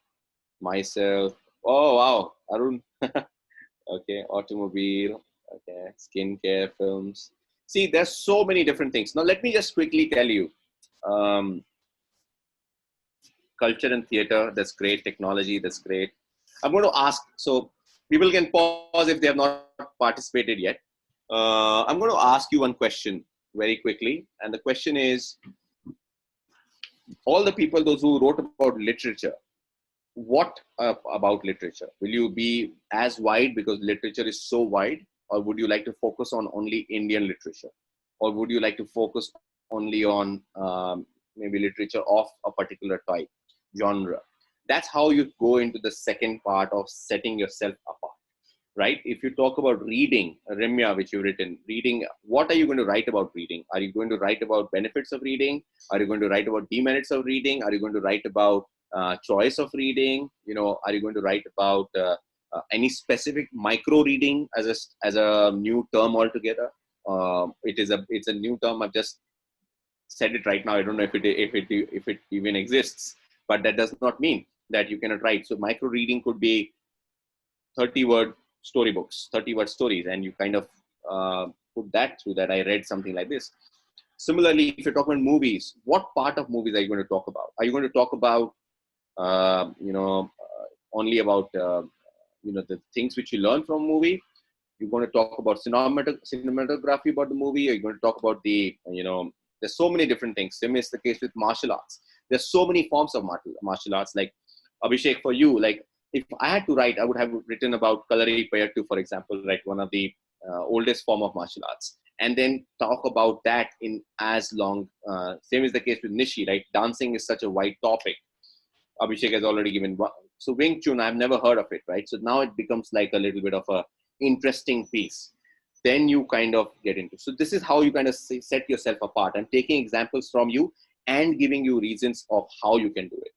Speaker 3: myself. Oh, wow, Arun. Okay, automobile, okay, skincare, films. See, there's so many different things. Now, let me just quickly tell you. Culture and theater, that's great. Technology, that's great. I'm going to ask, so people can pause if they have not participated yet. I'm going to ask you one question very quickly. And the question is, all the people, those who wrote about literature, what about literature? Will you be as wide because literature is so wide? Or would you like to focus on only Indian literature? Or would you like to focus only on maybe literature of a particular type, genre? That's how you go into the second part of setting yourself apart, right? If you talk about reading, Ramya, which you've written, reading, what are you going to write about reading? Are you going to write about benefits of reading? Are you going to write about demerits of reading? Are you going to write about choice of reading? Are you going to write about any specific micro reading as a new term altogether? It's a new term. I've just said it right now. I don't know if it even exists, but that does not mean that you cannot write. So micro reading could be 30-word storybooks, 30-word stories, and you kind of put that through that. I read something like this. Similarly, if you're talking about movies, what part of movies are you going to talk about? Are you going to talk about only about the things which you learn from movie. You're going to talk about cinematography about the movie. You're going to talk about the there's so many different things. Same is the case with martial arts. There's so many forms of martial arts. Like Abhishek, for you, like if I had to write, I would have written about Kalari Payattu, for example, like one of the oldest form of martial arts, and then talk about that in as long. Same is the case with Nishi, right? Dancing is such a wide topic. Abhishek has already given one. So Wing Chun, I've never heard of it, right? So now it becomes like a little bit of a interesting piece. Then you kind of get into. So this is how you kind of set yourself apart. I'm taking examples from you and giving you reasons of how you can do it.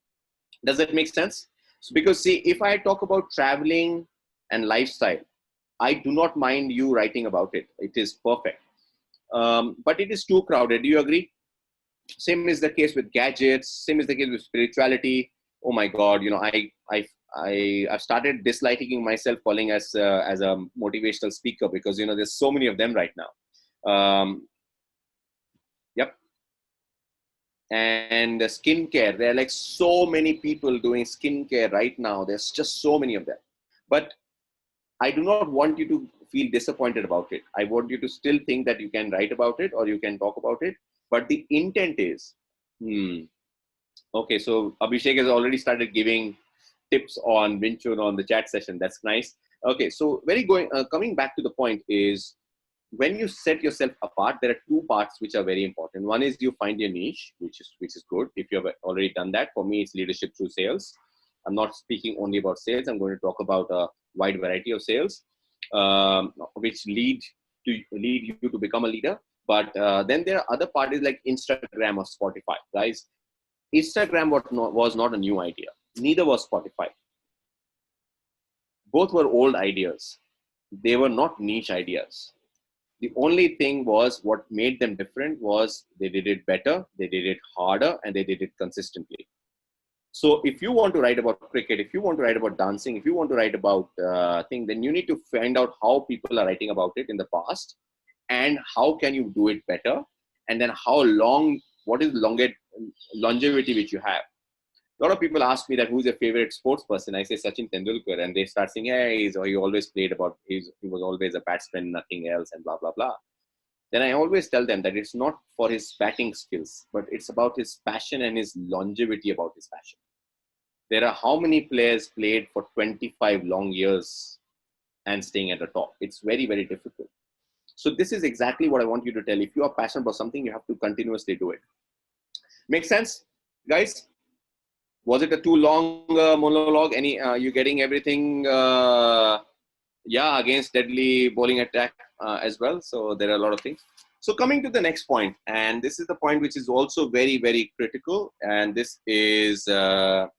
Speaker 3: Does that make sense? So because see, if I talk about traveling and lifestyle, I do not mind you writing about it. It is perfect. But it is too crowded. Do you agree? Same is the case with gadgets. Same is the case with spirituality. Oh my God, I've started disliking myself calling as a motivational speaker because there's so many of them right now. Yep. And skincare, there are like so many people doing skincare right now. There's just so many of them. But I do not want you to feel disappointed about it. I want you to still think that you can write about it or you can talk about it. But the intent is, okay, so Abhishek has already started giving tips on Wing Chun on the chat session. That's nice. Okay, so coming back to the point is, when you set yourself apart, there are two parts which are very important. One is you find your niche, which is good. If you have already done that, for me, it's leadership through sales. I'm not speaking only about sales. I'm going to talk about a wide variety of sales, which lead you to become a leader. But then there are other parties like Instagram or Spotify. Guys, Instagram was not a new idea. Neither was Spotify. Both were old ideas. They were not niche ideas. The only thing was what made them different was they did it better, they did it harder, and they did it consistently. So if you want to write about cricket, if you want to write about dancing, if you want to write about things, then you need to find out how people are writing about it in the past and how can you do it better, and then what is longevity which you have. A lot of people ask me that who's your favorite sports person. I say Sachin Tendulkar, and they start saying, hey, he always played he was always a batsman, nothing else, and blah, blah, blah. Then I always tell them that it's not for his batting skills, but it's about his passion and his longevity about his passion. There are how many players played for 25 long years and staying at the top? It's very, very difficult. So this is exactly what I want you to tell. If you are passionate about something, you have to continuously do it. Make sense, guys? Was it a too long monologue? You getting everything? Yeah, against deadly bowling attack as well. So there are a lot of things. So coming to the next point, and this is the point which is also very, very critical. And this is so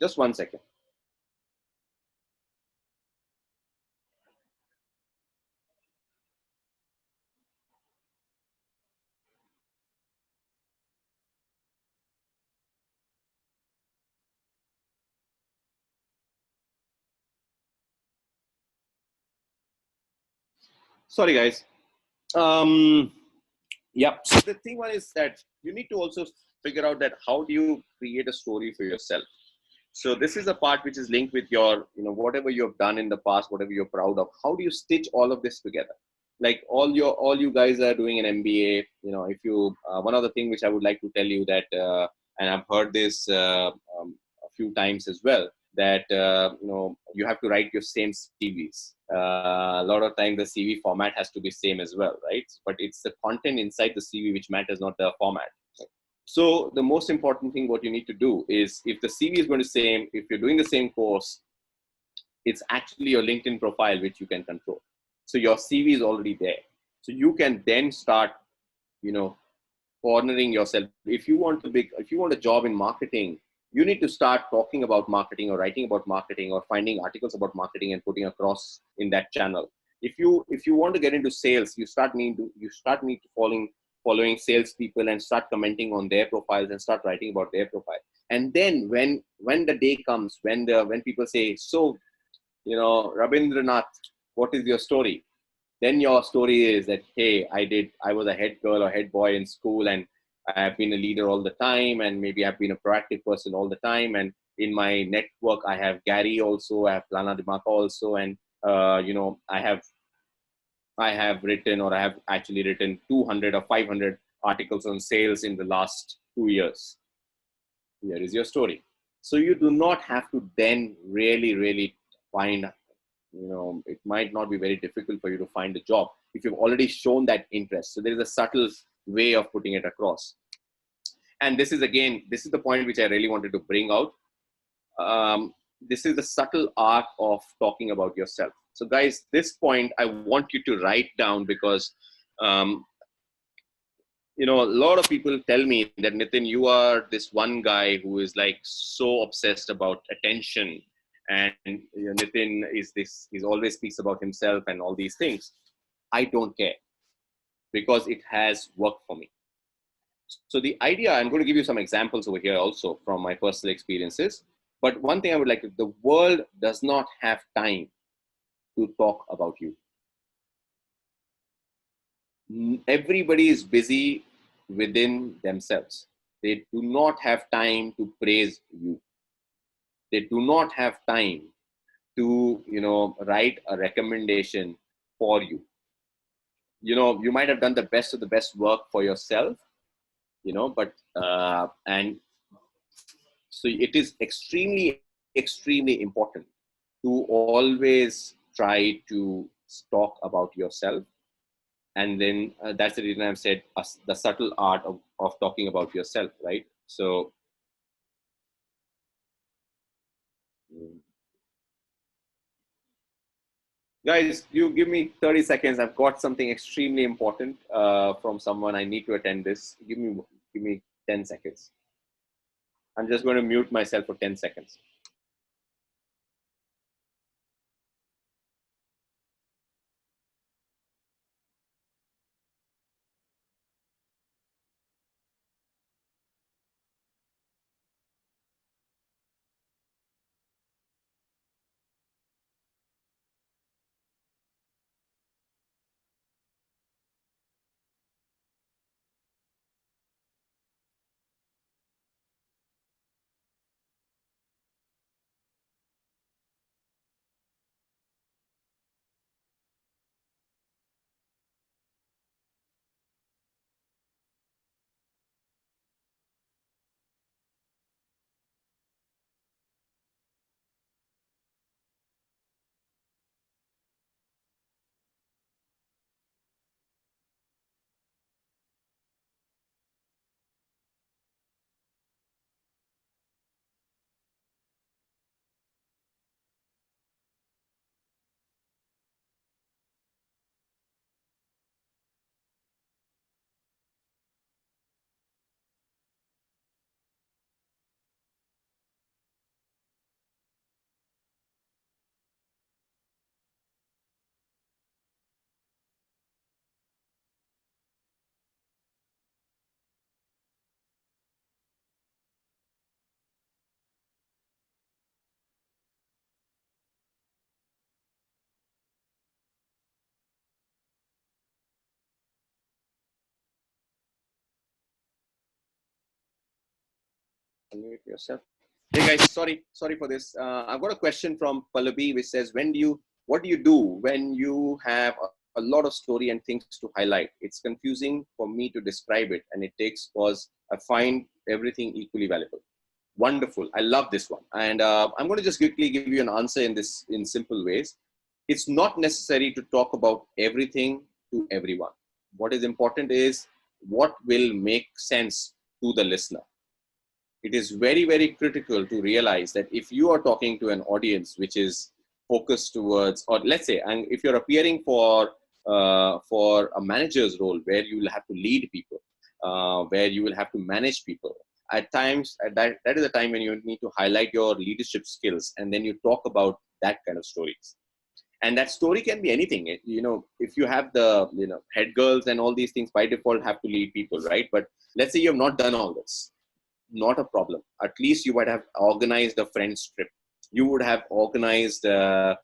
Speaker 3: just one second. Sorry, guys. Yeah. So the thing one is that you need to also figure out that how do you create a story for yourself. So this is a part which is linked with your, whatever you have done in the past, whatever you're proud of. How do you stitch all of this together? Like all you guys are doing an MBA. If you one other thing which I would like to tell you that, and I've heard this a few times as well, that you have to write your same CVs. A lot of time the CV format has to be same as well, right? But it's the content inside the CV which matters, not the format. So the most important thing what you need to do is, if the CV is going to same, if you're doing the same course, it's actually your LinkedIn profile which you can control. So your CV is already there. So you can then start, cornering yourself. If you want a job in marketing, you need to start talking about marketing or writing about marketing or finding articles about marketing and putting across in that channel. If you want to get into sales, you start need to following salespeople and start commenting on their profiles and start writing about their profile. And then when the day comes, when people say, so, Rabindranath, what is your story? Then your story is that, hey, I was a head girl or head boy in school, and I have been a leader all the time, and maybe I've been a proactive person all the time. And in my network, I have Gary also, I have Plana Dimaka also, and I have written, or I have actually written 200 or 500 articles on sales in the last 2 years. Here is your story. So you do not have to then really find, it might not be very difficult for you to find a job if you've already shown that interest. So there is a subtle way of putting it across. And this is the point which I really wanted to bring out. This is the subtle art of talking about yourself. So guys, this point I want you to write down, because a lot of people tell me that, Nitin, you are this one guy who is like so obsessed about attention, and Nitin he always speaks about himself and all these things. I don't care, because it has worked for me. So the idea, I'm going to give you some examples over here also from my personal experiences. But one thing I would like to, the world does not have time to talk about you. Everybody is busy within themselves. They do not have time to praise you. They do not have time to, write a recommendation for you. You might have done the best of the best work for yourself, but and so it is extremely important to always try to talk about yourself. And then that's the reason I've said the subtle art of talking about yourself, right? So guys, you give me 30 seconds. I've got something extremely important from someone. I need to attend this. Give me 10 seconds. I'm just going to mute myself for 10 seconds. Unmute yourself. Hey guys, sorry for this. I've got a question from Pallavi which says, what do you do when you have a lot of story and things to highlight? It's confusing for me to describe it, and it takes pause. I find everything equally valuable. Wonderful. I love this one. And I'm going to just quickly give you an answer in simple ways. It's not necessary to talk about everything to everyone. What is important is what will make sense to the listener. It is very critical to realize that if you are talking to an audience which is focused towards, or let's say, and if you're appearing for a manager's role where you will have to lead people, where you will have to manage people, at times that is a time when you need to highlight your leadership skills, and then you talk about that kind of stories. And that story can be anything. If you have the head girls and all these things, by default have to lead people, right? But let's say you have not done all this. Not a problem. At least you might have organized a friend's trip. You would have organized, a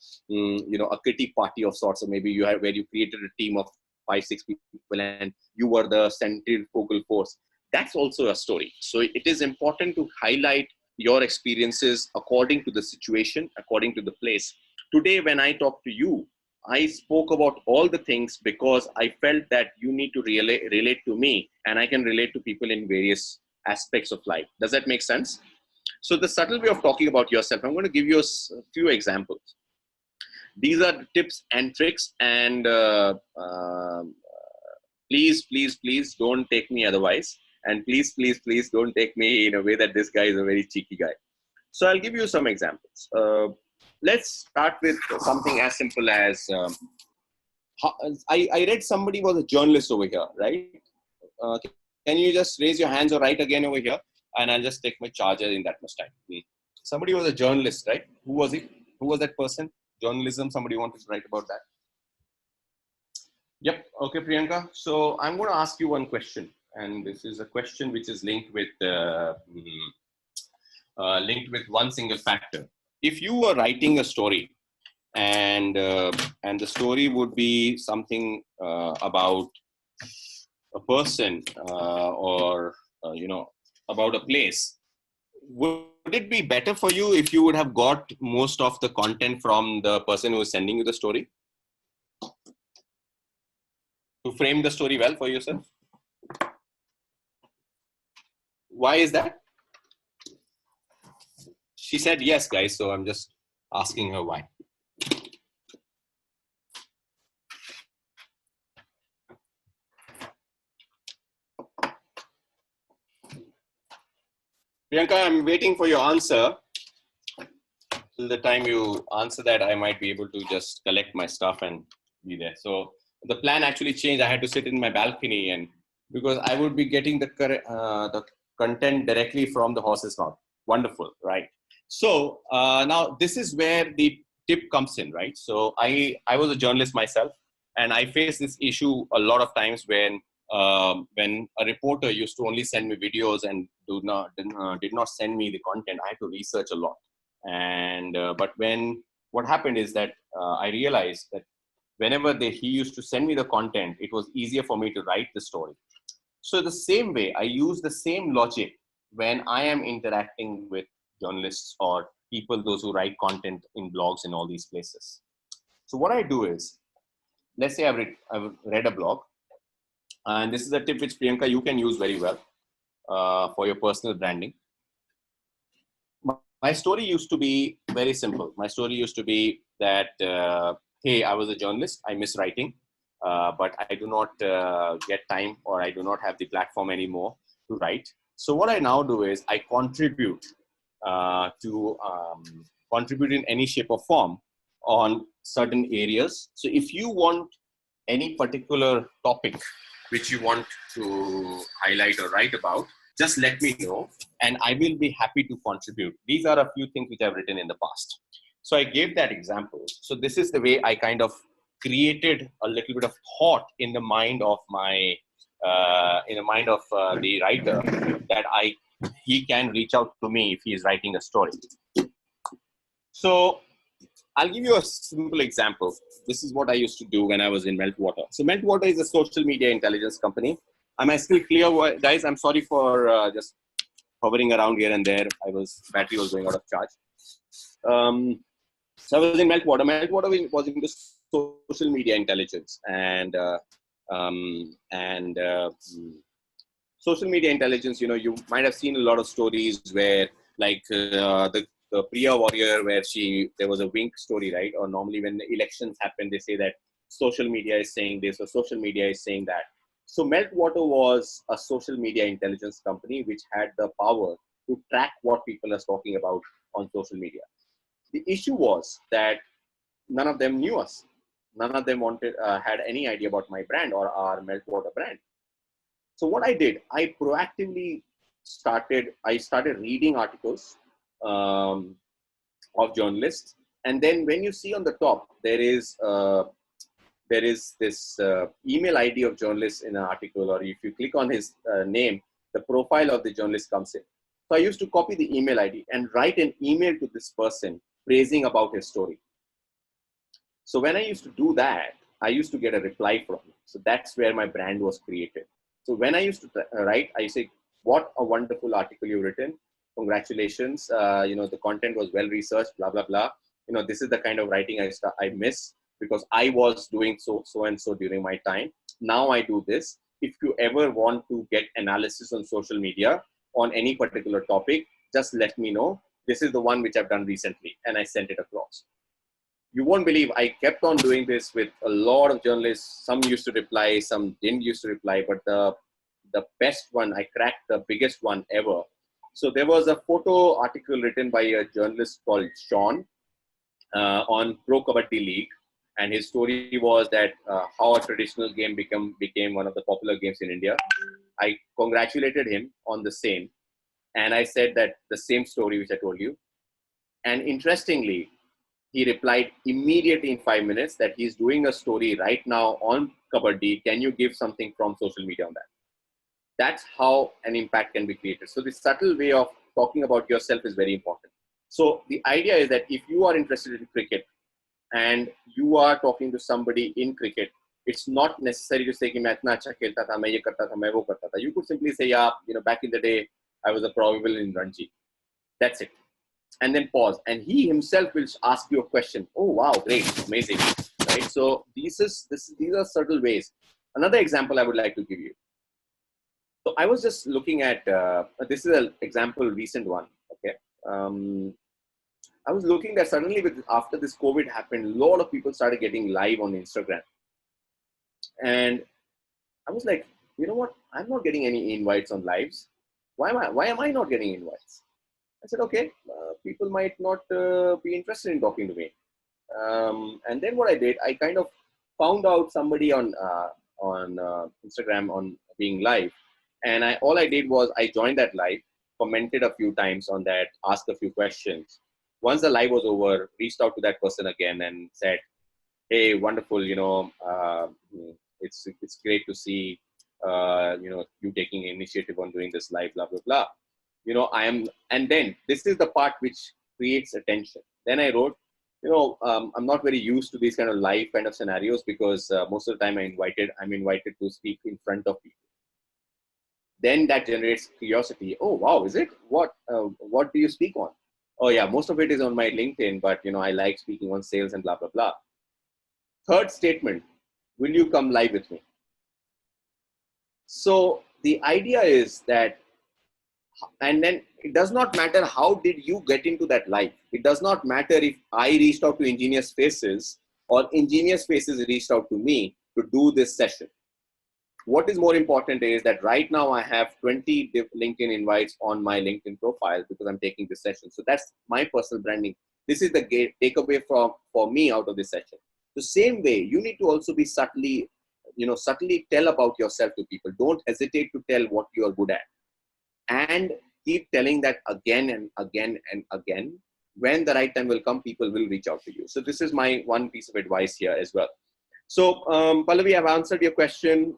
Speaker 3: kitty party of sorts, or maybe you had where you created a team of 5-6 people, and you were the centrifugal force. That's also a story. So it is important to highlight your experiences according to the situation, according to the place. Today, when I talk to you, I spoke about all the things because I felt that you need to relate to me, and I can relate to people in various aspects of life. Does that make sense? So the subtle way of talking about yourself, I'm going to give you a few examples. These are tips and tricks, and please don't take me otherwise. And please don't take me in a way that this guy is a very cheeky guy. So I'll give you some examples. Let's start with something as simple as, I read somebody was a journalist over here, right? Can you just raise your hands or write again over here? And I'll just take my charger in that much time. Somebody was a journalist, right? Who was it? Who was that person? Journalism, somebody wanted to write about that. Yep. Okay, Priyanka. So I'm going to ask you one question. And this is a question which is linked with one single factor. If you were writing a story, and the story would be something about a person or about a place, would it be better for you if you would have got most of the content from the person who is sending you the story to frame the story well for yourself? Why is that? She said yes, guys, so I'm just asking her why. Priyanka, I'm waiting for your answer. Till the time you answer that, I might be able to just collect my stuff and be there. So the plan actually changed. I had to sit in my balcony, and because I would be getting the content directly from the horse's mouth. Wonderful, right? So now this is where the tip comes in, right? So I was a journalist myself, and I faced this issue a lot of times when a reporter used to only send me videos and did not send me the content. I had to research a lot. And but what happened is that I realized that whenever he used to send me the content, it was easier for me to write the story. So the same way, I use the same logic when I am interacting with journalists or people, those who write content in blogs in all these places. So what I do is, let's say I've read a blog, and this is a tip which Priyanka you can use very well for your personal branding. My story used to be very simple. My story used to be that, hey, I was a journalist. I miss writing, but I do not get time, or I do not have the platform anymore to write. So what I now do is I contribute contribute in any shape or form on certain areas. So if you want any particular topic which you want to highlight or write about, just let me know, and I will be happy to contribute. These are a few things which I've written in the past. So I gave that example. So this is the way I kind of created a little bit of thought in the mind of the writer, that he can reach out to me if he is writing a story. So I'll give you a simple example. This is what I used to do when I was in Meltwater. So Meltwater is a social media intelligence company. Am I still clear, guys? I'm sorry for just hovering around here and there. Battery was going out of charge. So I was in Meltwater. Meltwater was into social media intelligence, and social media intelligence. You might have seen a lot of stories where, like the Priya warrior, where there was a wink story, right? Or normally when the elections happen, they say that social media is saying this or social media is saying that. So Meltwater was a social media intelligence company which had the power to track what people are talking about on social media. The issue was that none of them knew us. None of them had any idea about my brand or our Meltwater brand. So what I did, I proactively started reading articles of journalists. And then when you see on the top, there is this email ID of journalist in an article, or if you click on his name, the profile of the journalist comes in. So I used to copy the email ID and write an email to this person praising about his story. So when I used to do that, I used to get a reply from him. So that's where my brand was created. So when I used to write, I say, what a wonderful article you've written. Congratulations. The content was well researched, blah, blah, blah. This is the kind of writing I miss because I was doing so and so during my time. Now I do this. If you ever want to get analysis on social media on any particular topic, just let me know. This is the one which I've done recently, and I sent it across. You won't believe I kept on doing this with a lot of journalists. Some used to reply, some didn't used to reply, but the best one, I cracked the biggest one ever. So there was a photo article written by a journalist called Sean on Pro Kabaddi League. And his story was that how a traditional game became one of the popular games in India. I congratulated him on the same. And I said that the same story which I told you. And interestingly, he replied immediately in 5 minutes that he's doing a story right now on Kabaddi. Can you give something from social media on that? That's how an impact can be created. So the subtle way of talking about yourself is very important. So the idea is that if you are interested in cricket and you are talking to somebody in cricket, it's not necessary to say, "Main itna acha khelta tha, main ye karta tha, main wo karta tha." You could simply say, "Yeah, back in the day, I was a probable in Ranji." That's it. And then pause. And he himself will ask you a question. Oh, wow, great, amazing. Right? So these are subtle ways. Another example I would like to give you. So I was just looking at, this is an example, recent one. Okay. I was looking that suddenly after this COVID happened, a lot of people started getting live on Instagram. And I was like, you know what? I'm not getting any invites on lives. Why am I not getting invites? I said, okay, people might not be interested in talking to me. And then what I did, I kind of found out somebody on Instagram on being live. And all I did was I joined that live, commented a few times on that, asked a few questions. Once the live was over, reached out to that person again and said, hey, wonderful, it's great to see, you taking initiative on doing this live, blah, blah, blah. And then this is the part which creates attention. Then I wrote, I'm not very used to these kind of live kind of scenarios because most of the time I'm invited to speak in front of people. Then that generates curiosity. Oh, wow, is it? What do you speak on? Oh yeah, most of it is on my LinkedIn, but I like speaking on sales and blah, blah, blah. Third statement, will you come live with me? So the idea is that, and then it does not matter how did you get into that life. It does not matter if I reached out to Ingenious Faces or Ingenious Faces reached out to me to do this session. What is more important is that right now I have 20 LinkedIn invites on my LinkedIn profile because I'm taking this session. So that's my personal branding. This is the takeaway for me out of this session. The same way, you need to also be subtly tell about yourself to people. Don't hesitate to tell what you are good at. And keep telling that again and again and again. When the right time will come, people will reach out to you. So this is my one piece of advice here as well. So Pallavi, I've answered your question.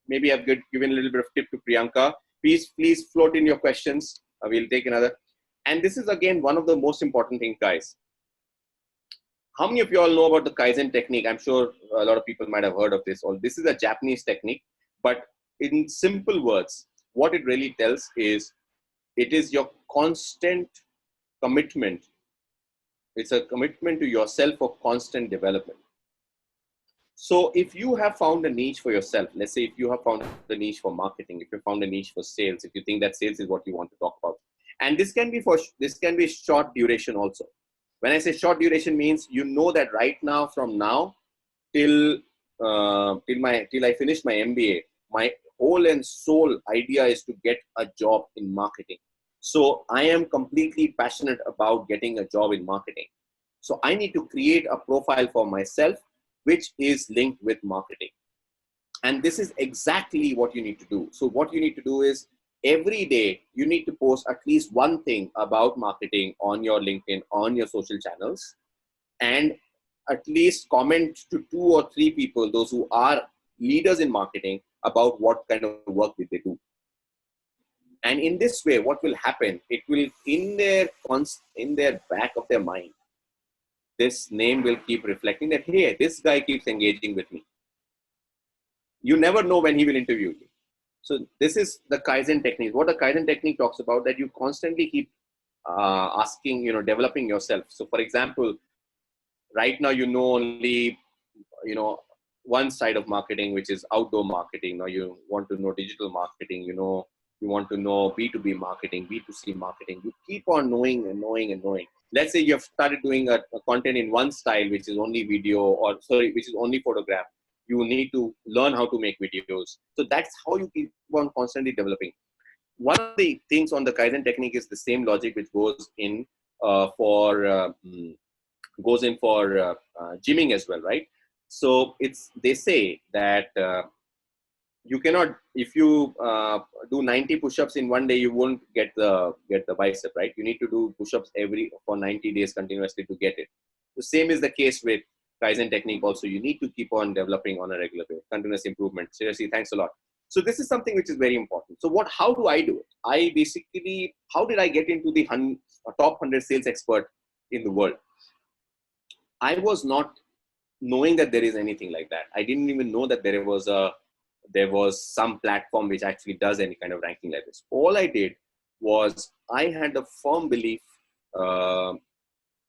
Speaker 3: Maybe I've given a little bit of tip to Priyanka. Please float in your questions. We'll take another. And this is again one of the most important things, guys. How many of you all know about the Kaizen technique? I'm sure a lot of people might have heard of this. This is a Japanese technique, but in simple words, what it really tells is it is your constant commitment. It's a commitment to yourself for constant development. So if you have found a niche for yourself, let's say if you have found a niche for marketing, if you found a niche for sales, if you think that sales is what you want to talk about, and this can be short duration also. When I say short duration means that right now from now till I finish my MBA, my whole and soul idea is to get a job in marketing. So I am completely passionate about getting a job in marketing. So I need to create a profile for myself which is linked with marketing. And this is exactly what you need to do. So what you need to do is every day you need to post at least one thing about marketing on your LinkedIn, on your social channels, and at least comment to 2 or 3 people, those who are leaders in marketing, about what kind of work did they do. And in this way, what will happen? It will in their back of their mind, this name will keep reflecting that, hey, this guy keeps engaging with me. You never know when he will interview you. So this is the Kaizen technique. What the Kaizen technique talks about, that you constantly keep asking, developing yourself. So for example, right now, only, one side of marketing, which is outdoor marketing. Now you want to know digital marketing, you want to know B2B marketing, B2C marketing. You keep on knowing and knowing and knowing. Let's say you have started doing a content in one style, which is only video, which is only photograph. You need to learn how to make videos. So that's how you keep on constantly developing. One of the things on the Kaizen technique is the same logic which goes in for gymming as well, right? So they say that you cannot, if you do 90 push-ups in one day, you won't get the bicep, right? You need to do push-ups for 90 days continuously to get it. The same is the case with Kaizen technique also. You need to keep on developing on a regular basis, continuous improvement. Seriously, thanks a lot. So this is something which is very important. So how do I do it? How did I get into the top 100 sales expert in the world? I was not knowing that there is anything like that. I didn't even know that there was some platform which actually does any kind of ranking like this. All I did was I had a firm belief.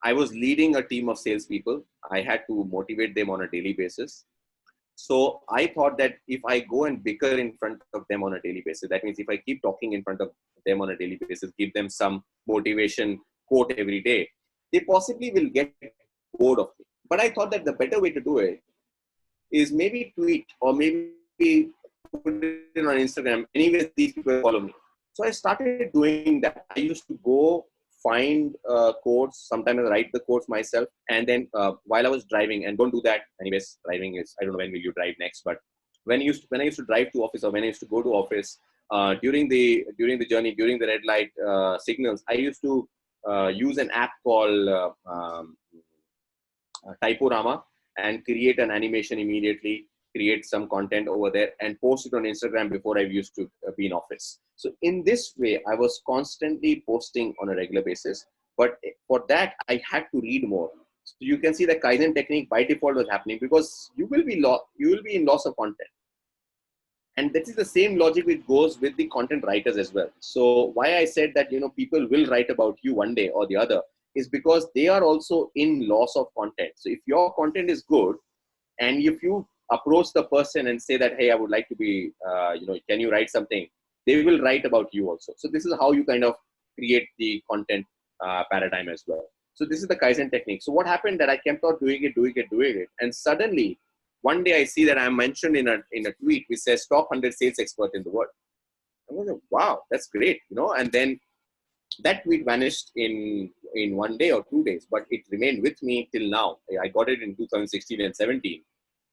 Speaker 3: I was leading a team of salespeople. I had to motivate them on a daily basis. So I thought that if I go and bicker in front of them on a daily basis, that means if I keep talking in front of them on a daily basis, give them some motivation quote every day, they possibly will get bored of me. But I thought that the better way to do it is maybe tweet or maybe put it on Instagram. Anyways, these people follow me. So I started doing that. I used to go find quotes. Sometimes I write the quotes myself. And then while I was driving, and don't do that. Anyways, driving is, I don't know when will you drive next, but when I used to drive to office or when I used to go to office, during the journey, during the red light signals, I used to use an app called Typorama and create an animation immediately, create some content over there and post it on Instagram before I used to be in office. So in this way, I was constantly posting on a regular basis, but for that, I had to read more. So you can see the Kaizen technique by default was happening because you will be in loss of content. And that is the same logic which goes with the content writers as well. So why I said that, people will write about you one day or the other is because they are also in loss of content. So if your content is good, and if you approach the person and say that, hey, I would like to be, can you write something? They will write about you also. So this is how you kind of create the content paradigm as well. So this is the Kaizen technique. So what happened that I kept on doing it. And suddenly, one day I see that I'm mentioned in a tweet which says top 100 sales expert in the world. I was like, wow, that's great. And then that tweet vanished in 1 day or 2 days, but it remained with me till now. I got it in 2016 and 17,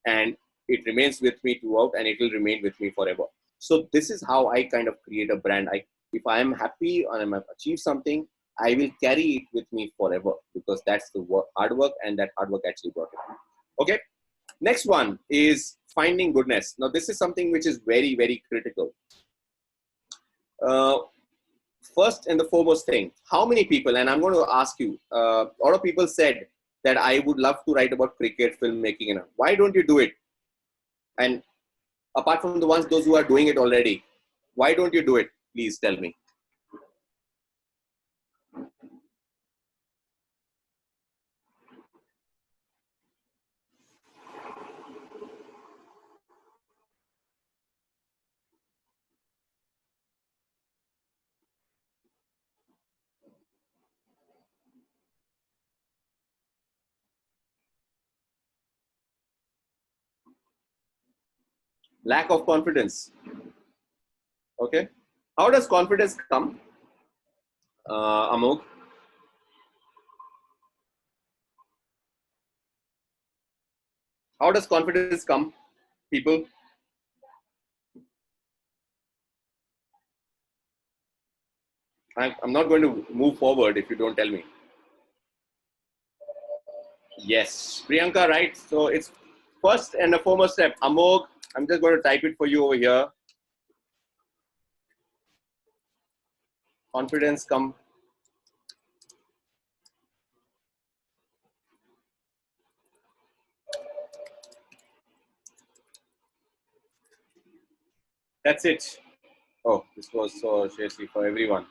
Speaker 3: and it remains with me throughout, and it will remain with me forever. So this is how I kind of create a brand. If I am happy and I achieve something, I will carry it with me forever because that's the hard work, and that hard work actually brought it. Okay. Next one is finding goodness. Now, this is something which is very, very critical. First and the foremost thing, how many people, and I'm going to ask you, a lot of people said that I would love to write about cricket, filmmaking, and why don't you do it? And apart from those who are doing it already, why don't you do it? Please tell me. Lack of confidence. Okay. How does confidence come? Amog? How does confidence come, people? I'm not going to move forward if you don't tell me. Yes, Priyanka, right? So it's first and the foremost step. Amog, I'm just going to type it for you over here. confidence come. That's it. Oh, this was so seriously for everyone.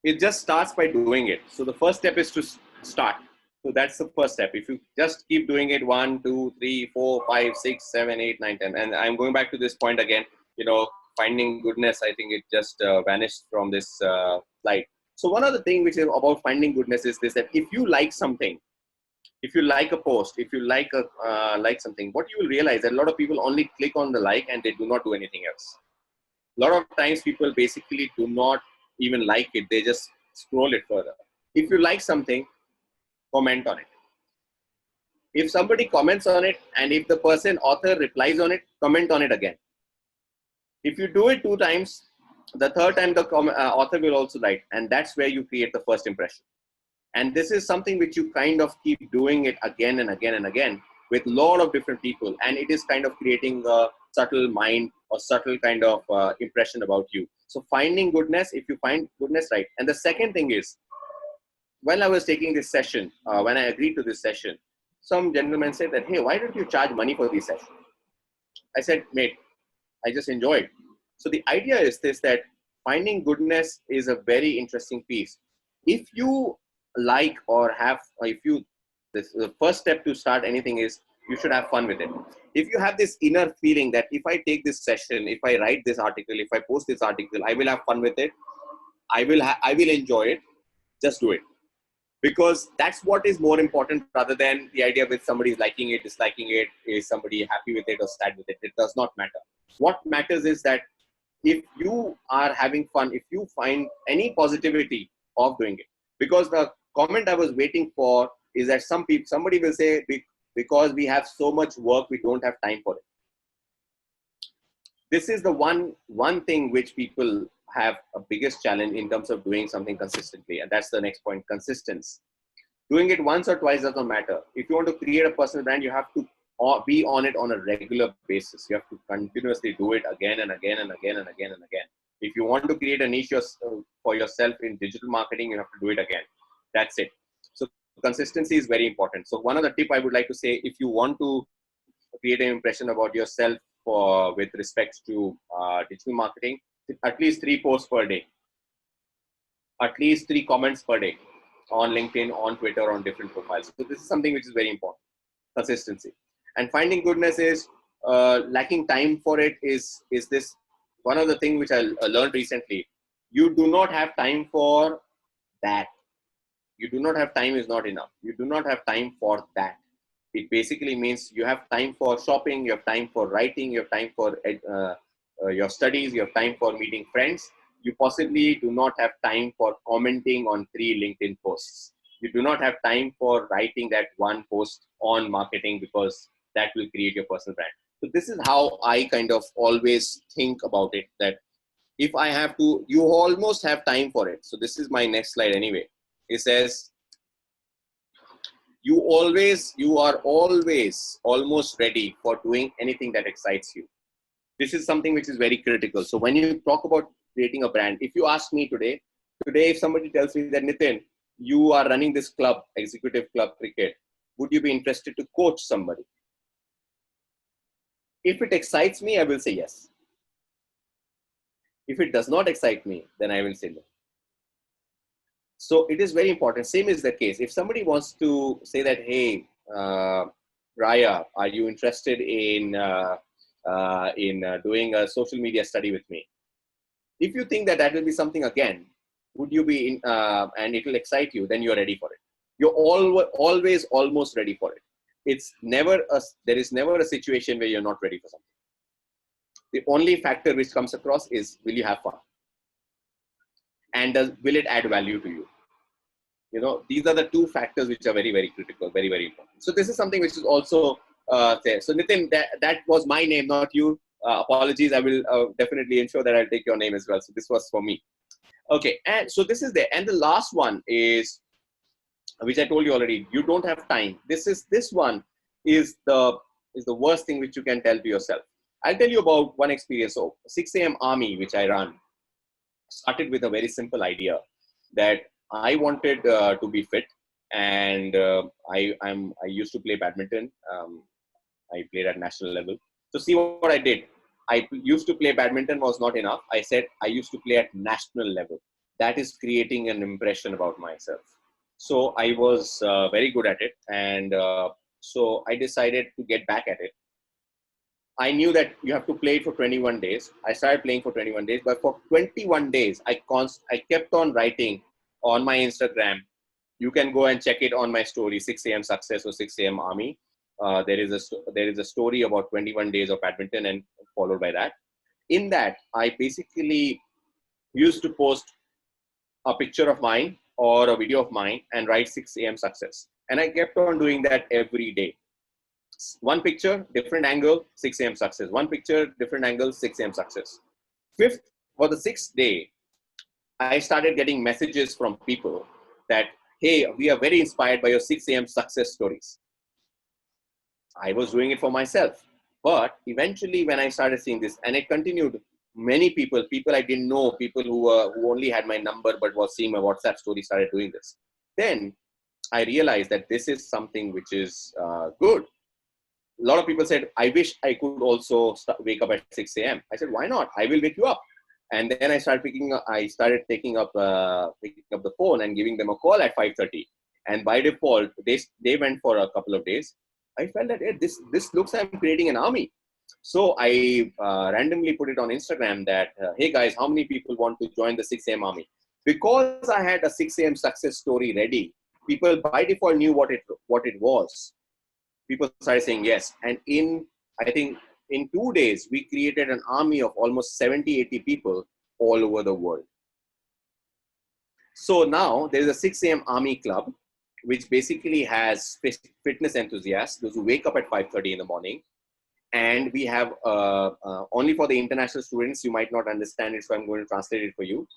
Speaker 3: It just starts by doing it. So the first step is to start. So that's the first step. If you just keep doing it 1, 2, 3, 4, 5, 6, 7, 8, 9, 10. And I'm going back to this point again, you know, finding goodness, I think it just vanished from this slide. So one of the things which is about finding goodness is this, that if you like something, if you like a post, if you like like something, what you will realize that a lot of people only click on the like and they do not do anything else. A lot of times people basically do not even like it. They just scroll it further. If you like something, comment on it. If somebody comments on it and if the person author replies on it, comment on it again. If you do it 2 times, the third time the author will also write, and that's where you create the first impression. And this is something which you kind of keep doing it again and again and again with a lot of different people. And it is kind of creating a subtle mind or subtle kind of impression about you. So finding goodness, if you find goodness, right. And the second thing is, when I was taking this session, when I agreed to this session, some gentleman said that, hey, why don't you charge money for these sessions? I said, mate, I just enjoy it. So the idea is this, that finding goodness is a very interesting piece. If you like or have, or if you, the first step to start anything is you should have fun with it. If you have this inner feeling that if I take this session, if I write this article, if I post this article, I will have fun with it, I will enjoy it, just do it. Because that's what is more important rather than the idea with somebody is liking it, disliking it, is somebody happy with it or sad with it. It does not matter. What matters is that if you are having fun, if you find any positivity of doing it. Because the comment I was waiting for is that somebody will say, because we have so much work, we don't have time for it. This is the one thing which people have a biggest challenge in terms of doing something consistently. And that's the next point, consistency. Doing it once or twice doesn't matter. If you want to create a personal brand, you have to be on it on a regular basis. You have to continuously do it again and again and again and again and again. If you want to create a niche for yourself in digital marketing, you have to do it again. That's it. So consistency is very important. So one of the tip I would like to say, if you want to create an impression about yourself with respect to digital marketing, at least 3 posts per day, at least 3 comments per day on LinkedIn, on Twitter, on different profiles. So this is something which is very important, consistency. And finding goodness is lacking time for it is this one of the things which I learned recently. You do not have time for that. You do not have time is not enough. You do not have time for that. It basically means you have time for shopping, you have time for writing, you have time for your studies, you have time for meeting friends. You possibly do not have time for commenting on 3 LinkedIn posts. You do not have time for writing that 1 post on marketing, because that will create your personal brand. So this is how I kind of always think about it, that if I have to, you almost have time for it. So this is my next slide anyway. It says, you are always almost ready for doing anything that excites you. This is something which is very critical. So when you talk about creating a brand, if you ask me today, if somebody tells me that, Nitin, you are running this club, executive club cricket, would you be interested to coach somebody? If it excites me, I will say yes. If it does not excite me, then I will say no. So it is very important. Same is the case. If somebody wants to say that, hey, Raya, are you interested in doing a social media study with me? If you think that that will be something again, would you be and it will excite you, then you're ready for it. You're always almost ready for it. There is never a situation where you're not ready for something. The only factor which comes across is, will you have fun? And will it add value to you? You know, these are the 2 factors which are very, very critical, very, very important. So this is something which is also there. So Nitin, that was my name, not you. Apologies. I will definitely ensure that I'll take your name as well. So this was for me. Okay. And so this is there. And the last one is, which I told you already, you don't have time. This one is the worst thing which you can tell to yourself. I'll tell you about one experience. So 6 a.m. Army, which I run, started with a very simple idea that I wanted to be fit, and I used to play badminton. I played at national level. So see what I did. I used to play badminton was not enough. I said I used to play at national level. That is creating an impression about myself. So I was very good at it, and so I decided to get back at it. I knew that you have to play it for 21 days. I started playing for 21 days, but for 21 days, I kept on writing on my Instagram. You can go and check it on my story, 6 a.m. Success or 6 a.m. Army. There is a story about 21 days of badminton, and followed by that. In that, I basically used to post a picture of mine or a video of mine and write 6 a.m. Success. And I kept on doing that every day. One picture, different angle, 6 a.m. Success. One picture, different angle, 6 a.m. Success. Fifth, for the 6th day, I started getting messages from people that, hey, we are very inspired by your 6 a.m. success stories. I was doing it for myself. But eventually when I started seeing this, and it continued, many people I didn't know, people who only had my number but was seeing my WhatsApp story, started doing this. Then I realized that this is something which is good. A lot of people said, I wish I could also wake up at 6 a.m. I said, why not? I will wake you up. And then I started taking up the phone and giving them a call at 5:30. And by default, they went for a couple of days. I felt that, hey, this looks like I'm creating an army. So I randomly put it on Instagram that, hey guys, how many people want to join the 6 a.m. army? Because I had a 6 a.m. success story ready, people by default knew what it was. People started saying yes. And I think in 2 days, we created an army of almost 70, 80 people all over the world. So now there is a 6 a.m. Army Club, which basically has fitness enthusiasts, those who wake up at 5:30 in the morning. And we have, only for the international students, you might not understand it, so I'm going to translate it for you.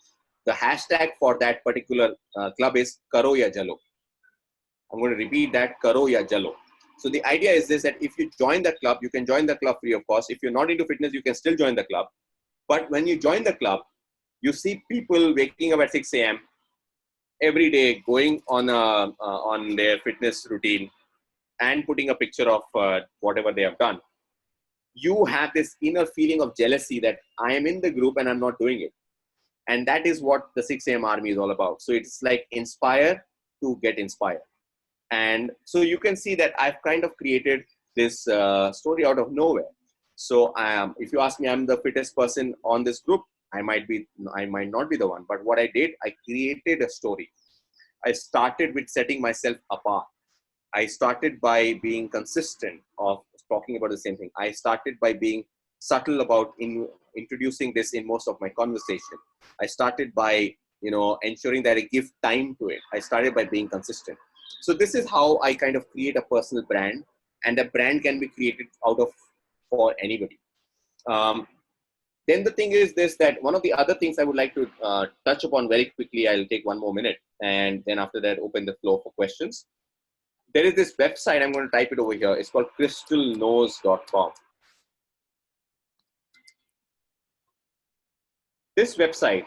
Speaker 3: The hashtag for that particular club is Karo Ya Jalo. I'm going to repeat that, Karo Ya Jalo. So the idea is this, that if you join the club, you can join the club free of cost. If you're not into fitness, you can still join the club. But when you join the club, you see people waking up at 6 a.m. every day, going on their fitness routine and putting a picture of whatever they have done. You have this inner feeling of jealousy that I am in the group and I'm not doing it. And that is what the 6 a.m. army is all about. So it's like inspire to get inspired. And so you can see that I've kind of created this story out of nowhere. So if you ask me, I'm the fittest person on this group. I might not be the one, but what I did, I created a story. I started with setting myself apart. I started by being consistent of talking about the same thing. I started by being subtle about introducing this in most of my conversation. I started by, ensuring that I give time to it. I started by being consistent. So this is how I kind of create a personal brand, and a brand can be created for anybody. Then the thing is this, that one of the other things I would like to touch upon very quickly, I'll take 1 more minute, and then after that, open the floor for questions. There is this website, I'm going to type it over here. It's called crystalknows.com. This website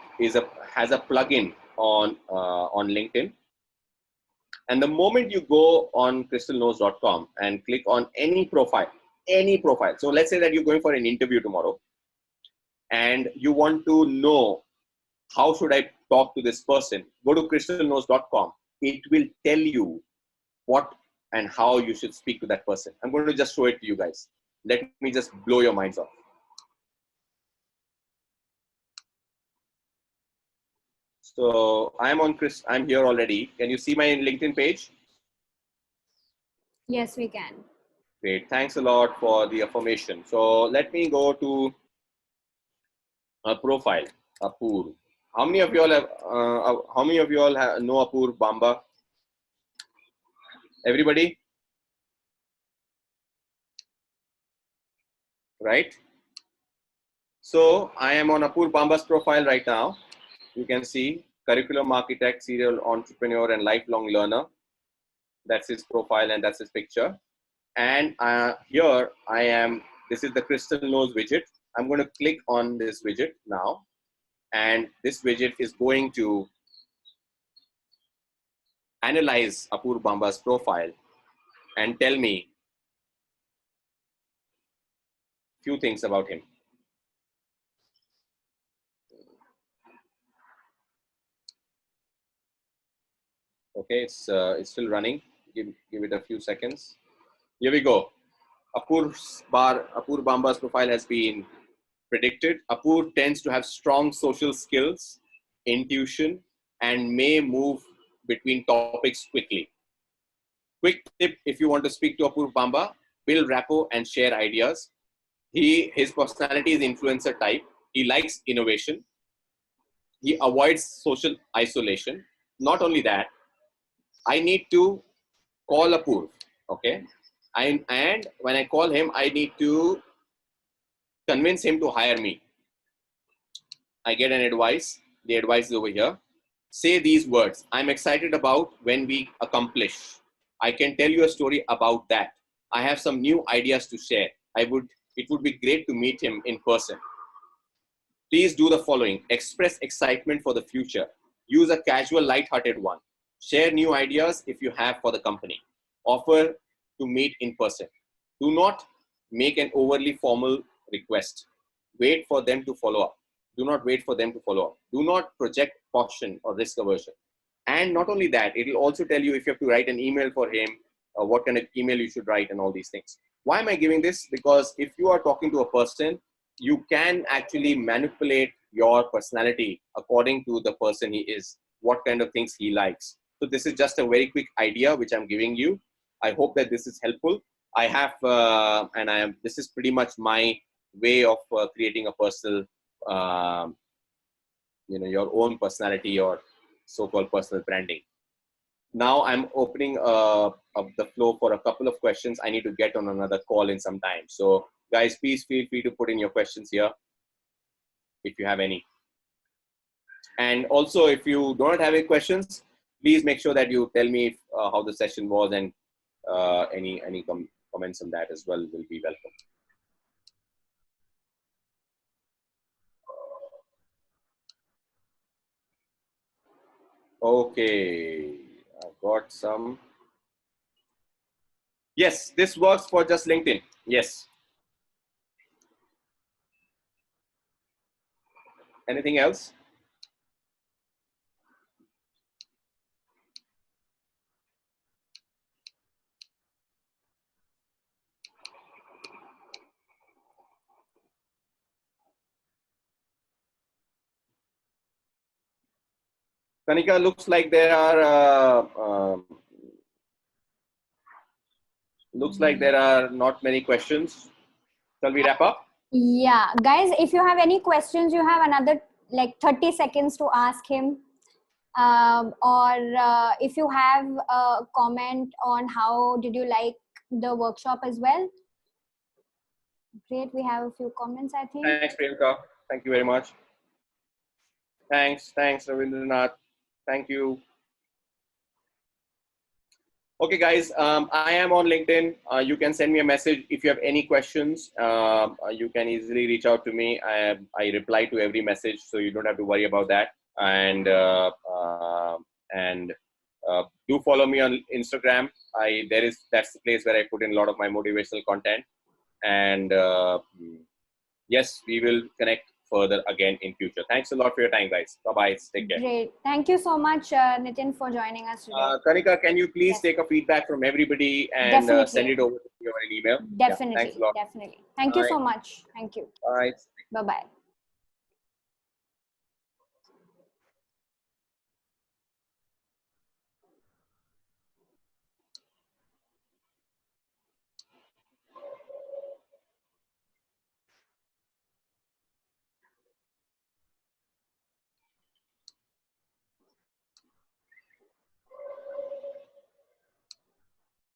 Speaker 3: has a plugin on LinkedIn. And the moment you go on crystalknows.com and click on any profile. So let's say that you're going for an interview tomorrow and you want to know, how should I talk to this person? Go to crystalknows.com. It will tell you what and how you should speak to that person. I'm going to just show it to you guys. Let me just blow your minds off. So I'm here already. Can you see my LinkedIn page?
Speaker 2: Yes, we can.
Speaker 3: Great. Thanks a lot for the affirmation. So let me go to a profile, Apur. How many of you all know Apur Bamba? Everybody? Right? So I am on Apur Bamba's profile right now. You can see curriculum architect, serial entrepreneur, and lifelong learner. That's his profile and that's his picture. And here I am This is the crystal nose widget. I'm going to click on this widget now, and this widget is going to analyze Apur Bamba's profile and tell me few things about him. Okay, it's still running. Give it a few seconds. Here we go. Apur Bamba's profile has been predicted. Apur tends to have strong social skills, intuition, and may move between topics quickly. Quick tip if you want to speak to Apur Bamba, build rapport and share ideas. His personality is influencer type. He likes innovation. He avoids social isolation. Not only that, I need to call Apur, okay? And when I call him, I need to convince him to hire me. I get an advice. The advice is over here. Say these words. I'm excited about when we accomplish. I can tell you a story about that. I have some new ideas to share. It would be great to meet him in person. Please do the following. Express excitement for the future. Use a casual, light-hearted one. Share new ideas if you have for the company. Offer to meet in person. Do not make an overly formal request. Wait for them to follow up. Do not wait for them to follow up. Do not project caution or risk aversion. And not only that, it will also tell you if you have to write an email for him, what kind of email you should write and all these things. Why am I giving this? Because if you are talking to a person, you can actually manipulate your personality according to the person he is, what kind of things he likes. So this is just a very quick idea which I'm giving you. I hope that this is helpful. I have, this is pretty much my way of creating a personal, your own personality or so-called personal branding. Now I'm opening up the floor for a couple of questions. I need to get on another call in some time. So guys, please feel free to put in your questions here if you have any. And also, if you don't have any questions, please make sure that you tell me how the session was, and any comments on that as well will be welcome. Okay, I've got some. Yes, this works for just LinkedIn. Yes. Anything else? Kanika, looks like there are not many questions. Shall we wrap up?
Speaker 2: Yeah, guys, if you have any questions, you have another like 30 seconds to ask him. Or if you have a comment on how did you like the workshop as well. Great, we have a few comments, I think.
Speaker 3: Thanks, Priyanka. Thank you very much. Thanks, Ravindranath. Thank you. Okay, guys, I am on LinkedIn. You can send me a message if you have any questions. You can easily reach out to me. I reply to every message, so you don't have to worry about that. And do follow me on Instagram. That's the place where I put in a lot of my motivational content. And yes, we will connect further again in future. Thanks a lot for your time, guys. Bye-bye. Take care.
Speaker 2: Great. Thank you so much, Nitin, for joining us today.
Speaker 3: Kanika, can you please take a feedback from everybody and send it over to me or an email?
Speaker 2: Definitely.
Speaker 3: Yeah, thanks a lot.
Speaker 2: Definitely. Thank you so much. Thank you.
Speaker 3: Bye.
Speaker 2: Bye-bye.